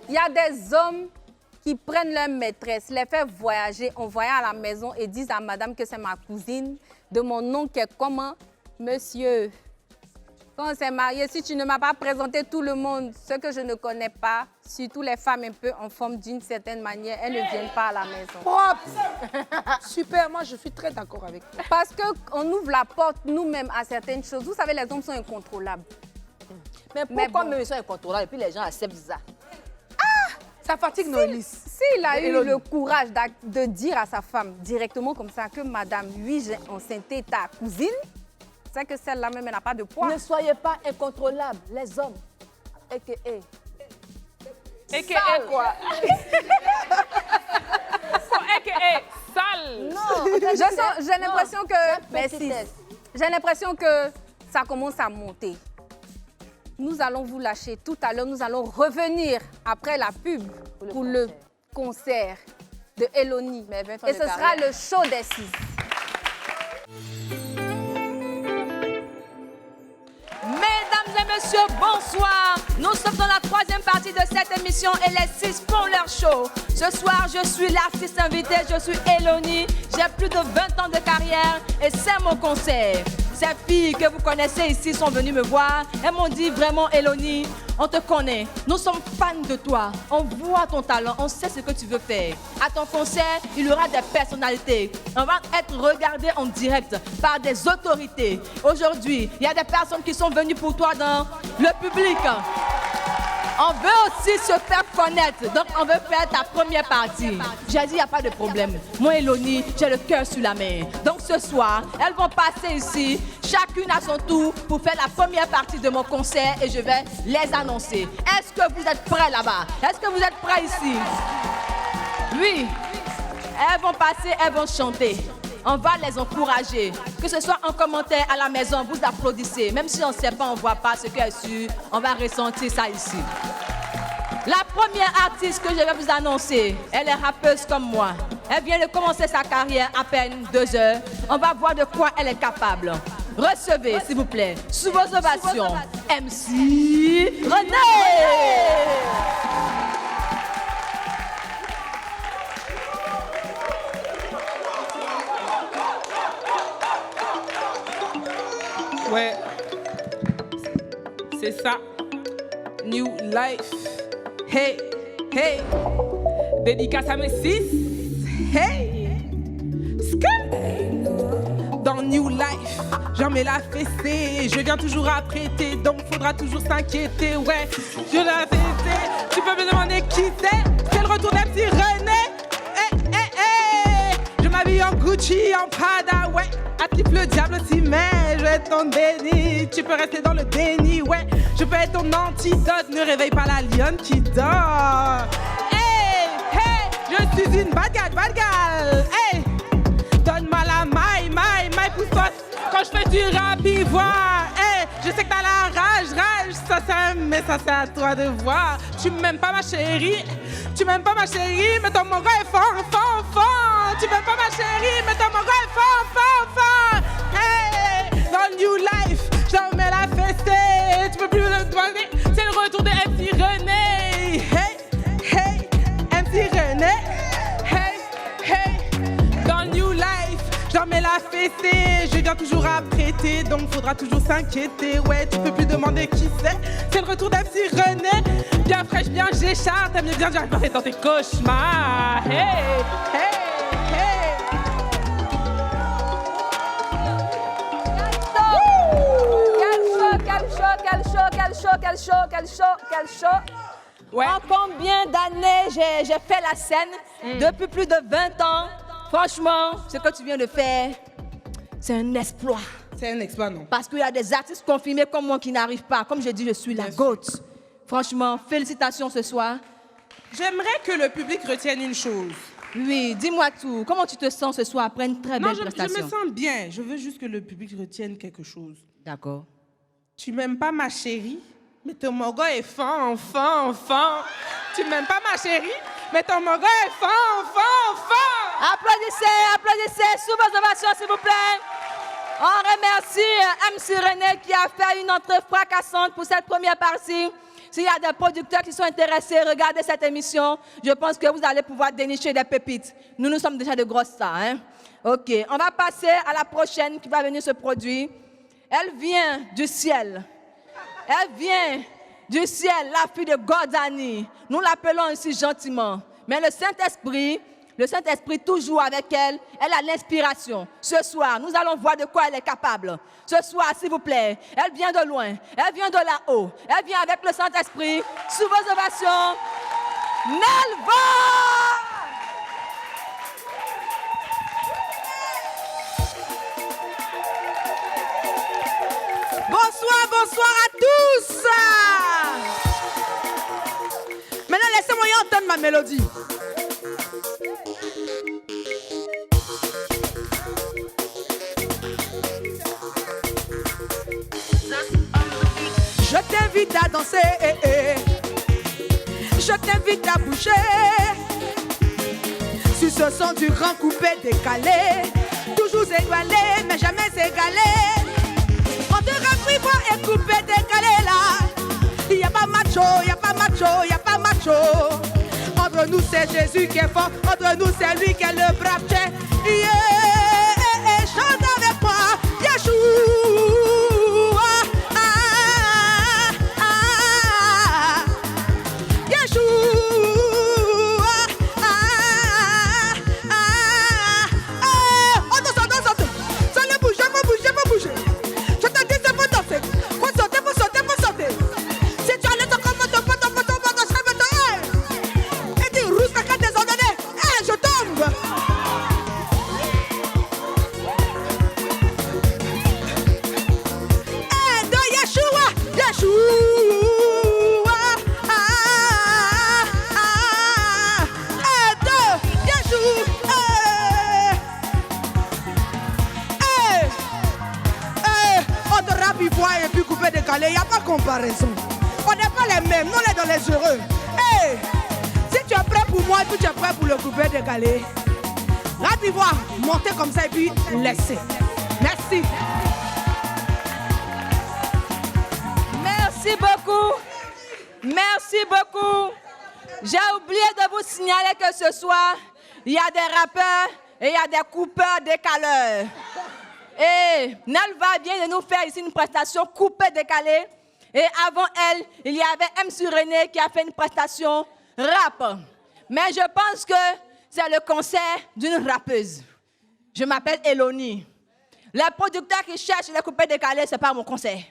il y a des hommes qui prennent leur maîtresse, les fait voyager, on voyage à la maison et disent à madame que c'est ma cousine, de mon nom qui est comment? Monsieur, Quand on s'est mariés, si tu ne m'as pas présenté tout le monde, ceux que je ne connais pas, surtout les femmes un peu en forme d'une certaine manière, elles ne viennent pas à la maison. Propre. Super, moi je suis très d'accord avec toi. Parce qu'on ouvre la porte nous-mêmes à certaines choses. Vous savez, les hommes sont incontrôlables. Mais pourquoi bon. même ils sont incontrôlables et puis les gens acceptent ça? Ça fatigue Noélis. S'il a eu Élodie. le courage de dire à sa femme directement comme ça que madame, oui, j'ai enceinté ta cousine, c'est que celle-là même, elle n'a pas de poids. Ne soyez pas incontrôlables, les hommes. Et que quoi? Et que sale. Non, J'ai l'impression que... Merci. petitesse. J'ai l'impression que ça commence à monter. Nous allons vous lâcher tout à l'heure. Nous allons revenir après la pub pour le concert de Eloni. Mais 20 ans Et de ce sera carrière. le show des 6. Mesdames et messieurs, bonsoir. Nous sommes dans la troisième partie de cette émission et les 6 font leur show. Ce soir, je suis l'artiste invité, je suis Eloni. J'ai plus de 20 ans de carrière et c'est mon concert. Ces filles que vous connaissez ici sont venues me voir. Elles m'ont dit vraiment, Eloni, on te connaît. Nous sommes fans de toi. On voit ton talent, on sait ce que tu veux faire. À ton concert, il y aura des personnalités. On va être regardé en direct par des autorités. Aujourd'hui, il y a des personnes qui sont venues pour toi dans le public. On veut aussi se faire connaître, donc on veut faire ta première partie. J'ai dit, il n'y a pas de problème. Moi, Eloni, j'ai le cœur sur la main. Donc ce soir, elles vont passer ici, chacune à son tour, pour faire la première partie de mon concert et je vais les annoncer. Est-ce que vous êtes prêts là-bas? Est-ce que vous êtes prêts ici? Oui. Elles vont passer, elles vont chanter. On va les encourager. Que ce soit en commentaire à la maison, vous applaudissez. Même si on ne sait pas, on ne voit pas ce qu'elle est sûr, on va ressentir ça ici. La première artiste que je vais vous annoncer, elle est rappeuse comme moi. Elle vient de commencer sa carrière à peine 2 heures. On va voir de quoi elle est capable. Recevez, s'il vous plaît, sous vos ovations, MC René! Ouais, c'est ça. New life. Hey, hey. Dédicace à mes 6. Hey. Dans New Life, j'en mets la fessée. Je viens toujours à prêter, donc faudra toujours s'inquiéter. Ouais, je la fessée. Tu peux me demander qui c'est? C'est le retour d'un petit René. Eh, eh, eh. Je m'habille en Gucci, en Prada, ouais. Attrape le diable aussi, mais je vais être ton déni. Tu peux rester dans le déni, ouais. Je peux être ton antidote. Ne réveille pas la lionne qui dort. Hey, hey, je suis une bad girl. Hey, donne-moi la maille, pousse-toi. Quand je fais du rap, ivoire. Hey, je sais que t'as la rage, ça c'est, mais ça c'est à toi de voir. Tu m'aimes pas ma chérie, mais ton mongo est fort. Tu m'aimes pas ma chérie, mais ton mongo est fort. Hey, dans New Life, j'en mets la fessée. Tu peux plus me demander, c'est le retour de MC René. Hey, MC René. Hey, dans New Life. J'en mets la fessée, je viens toujours à prêter, donc faudra toujours s'inquiéter. Ouais, tu peux plus demander qui c'est le retour d'un petit René. Bien fraîche, bien Géchard, t'aimes bien dire j'arrive dans tes cauchemars. Hey. Quel show. Ouais. En combien d'années j'ai fait la scène? Depuis plus de 20 ans. Franchement, ce que tu viens de faire, c'est un exploit. C'est un exploit, non? Parce qu'il y a des artistes confirmés comme moi qui n'arrivent pas. Comme j'ai dit, je suis la GOAT. Franchement, félicitations ce soir. J'aimerais que le public retienne une chose. Oui, dis-moi tout. Comment tu te sens ce soir après une très Non, belle je prestation? me sens bien. Je veux juste que le public retienne quelque chose. D'accord. Tu m'aimes pas ma chérie, mais ton mongo est fort. Tu m'aimes pas ma chérie, mais ton mongo est fort. Applaudissez sous vos ovations, s'il vous plaît. On remercie MC René qui a fait une entrée fracassante pour cette première partie. S'il y a des producteurs qui sont intéressés, regardez cette émission. Je pense que vous allez pouvoir dénicher des pépites. Nous sommes déjà de grosses stars. Hein? OK, on va passer à la prochaine qui va venir se produire. Elle vient du ciel. Elle vient du ciel, la fille de Gordani. Nous l'appelons ainsi gentiment. Mais le Saint-Esprit toujours avec elle, elle a l'inspiration. Ce soir, nous allons voir de quoi elle est capable. Ce soir, s'il vous plaît, elle vient de loin, elle vient de là-haut, elle vient avec le Saint-Esprit. Sous vos ovations, Nelva! Bonsoir, bonsoir à tous. Maintenant, laissez-moi y entendre ma mélodie. Je t'invite à danser, je t'invite à bouger. Sur ce son du grand coupé décalé, toujours égalé, mais jamais égalé. On te rapprivoit et coupé décalé là. Y a pas macho, y a pas macho, y a pas macho. Entre nous c'est Jésus qui est fort, entre nous c'est lui qui est le brave chef. Yeah, chante avec moi, Yeshua. Il n'y a pas comparaison. On n'est pas les mêmes, nous on est dans les heureux. Hey, si tu es prêt pour moi et puis tu es prêt pour le coupé décalé, rapide-moi, montez comme ça et puis laissez. Merci. Merci beaucoup. Merci beaucoup. J'ai oublié de vous signaler que ce soir, il y a des rappeurs et il y a des coupeurs décaleurs. Et Nelva vient de nous faire ici une prestation coupée décalée. Et avant elle, il y avait MC René qui a fait une prestation rap. Mais je pense que c'est le concert d'une rappeuse. Je m'appelle Eloni. Les producteurs qui cherchent les coupés décalés, ce n'est pas mon concert.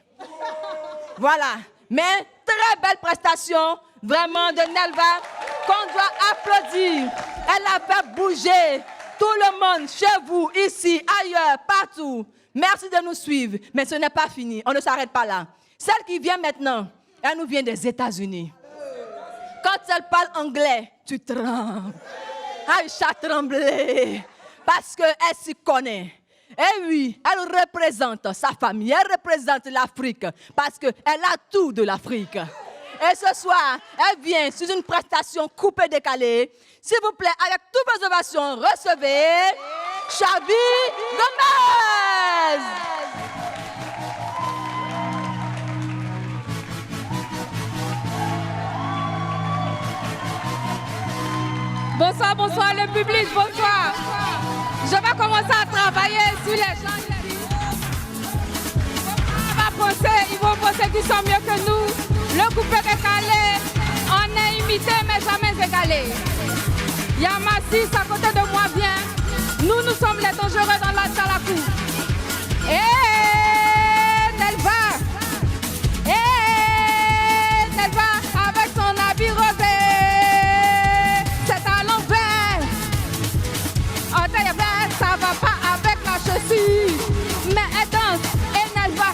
Voilà. Mais très belle prestation, vraiment, de Nelva, qu'on doit applaudir. Elle a fait bouger tout le monde, chez vous, ici, ailleurs, partout. Merci de nous suivre. Mais ce n'est pas fini. On ne s'arrête pas là. Celle qui vient maintenant, elle nous vient des États-Unis. Quand elle parle anglais, tu trembles. Aïcha tremblé. Parce qu'elle s'y connaît. Et oui, elle représente sa famille. Elle représente l'Afrique. Parce qu'elle a tout de l'Afrique. Et ce soir, elle vient sur une prestation coupée décalée. S'il vous plaît, avec toutes vos ovations, recevez Xavi Gomez. Bonsoir, bonsoir le public, bonsoir. Je vais commencer à travailler sur les gens. Ils vont penser qu'ils sont mieux que nous. Le coupé décalé, on est imité mais jamais égalé. Il y a Massis à côté de moi, bien. Nous sommes les dangereux dans la cour. Et Nelva, avec son habit rosé, c'est à l'envers. Ça va pas avec la chaussure, mais elle danse. Et Nelva.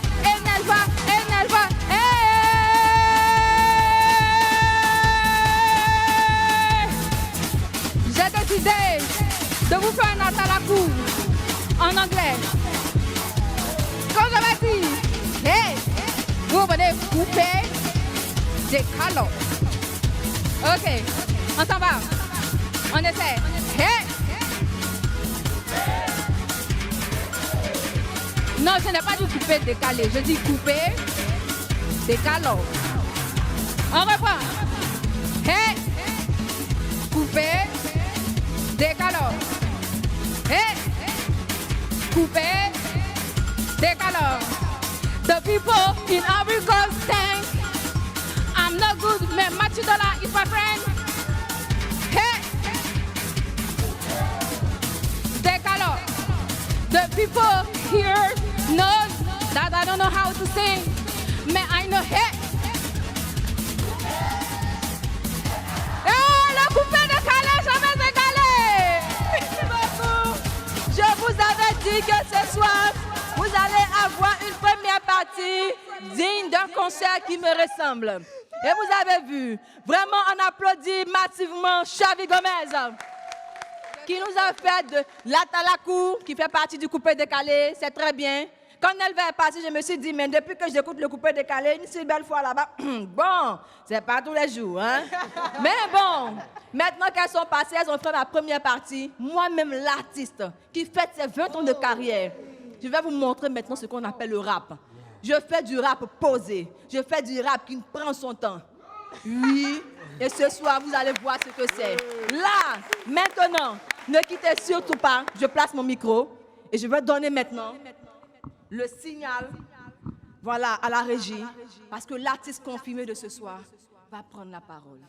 J'ai décidé de vous faire un atalakou en anglais. Comme je vais dire, hey, vous venez couper des calots. Ok, on s'en va. On essaie. Hey. Non, ce n'est pas du coupé décalé. Je dis coupé décalé. On reprend. Hey. Coupé décalé. Hey. Coupé décalé. The people in Ivory Coast think I'm not good, mais Machidola is my friend. Hey! Decalo. The people here know that I don't know how to sing, mais I know hey! Hey, le coupé décalé, jamais décalé! Merci beaucoup. Je vous avais dit que ce soir, vous allez avoir une première partie digne d'un concert qui me ressemble. Et vous avez vu, vraiment on applaudit massivement Xavi Gomez, qui nous a fait de l'Atalakou, qui fait partie du coupé décalé, c'est très bien. Quand elle va passer, je me suis dit, mais depuis que j'écoute le coupé décalé, une si belle fois là-bas, bon, c'est pas tous les jours, hein. Mais bon, maintenant qu'elles sont passées, elles ont fait ma première partie. Moi-même, l'artiste qui fête ses 20 ans de carrière, je vais vous montrer maintenant ce qu'on appelle le rap. Je fais du rap posé. Je fais du rap qui prend son temps. Oui, et ce soir, vous allez voir ce que c'est. Là, maintenant, ne quittez surtout pas. Je place mon micro et je vais donner maintenant le signal, voilà, à la régie, parce que l'artiste confirmé de ce soir va prendre la parole.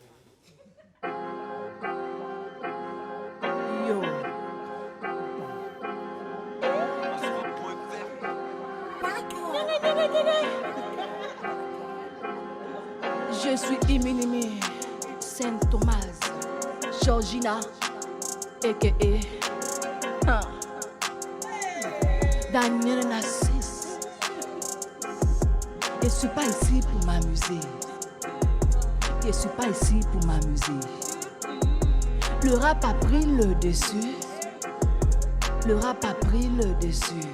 Yo. Je suis Iminimi, Saint Thomas, Georgina, a.k.a. Daniel Nassis. Je ne suis pas ici pour m'amuser. Je ne suis pas ici pour m'amuser. Le rap a pris le dessus. Le rap a pris le dessus.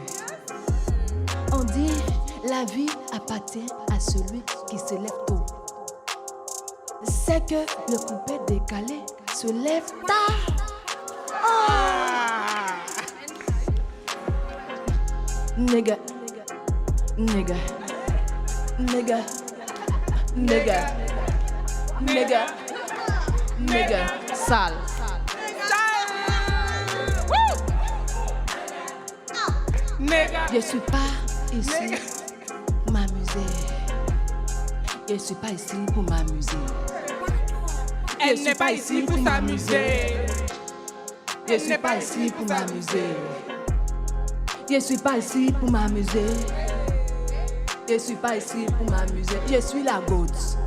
On dit la vie appartient à celui qui se lève tôt. C'est que le coupé décalé se lève tard. Oh. Nigga, nigga, nigga, nigga, nigga, nigga, sale. Je suis pas ici pour m'amuser. Je suis pas ici pour m'amuser. Elle n'est pas ici pour s'amuser. Je suis pas ici pour m'amuser. Je suis pas ici pour m'amuser. Je suis pas ici pour m'amuser. Je suis la goutte.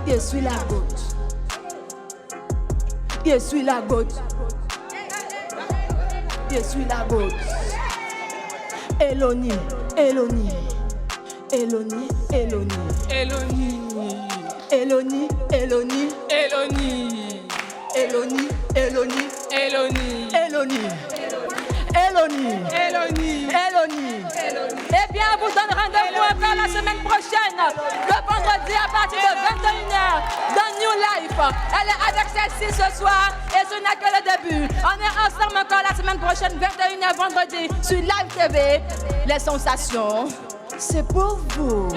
Je suis la goutte. Je suis la goutte. Je suis la goutte. Eloni, Eloni, Eloni, Eloni, Eloni. Eloni, Eloni, Eloni. Eloni, Eloni, Eloni. Eloni, Eloni, Eloni. Eloni. Eh bien, on vous donne rendez-vous encore la semaine prochaine, le vendredi à partir de 21h, dans New Life. Elle est avec celle-ci ce soir et ce n'est que le début. On est ensemble encore la semaine prochaine, 21h vendredi, sur Live TV. Les sensations, c'est pour vous.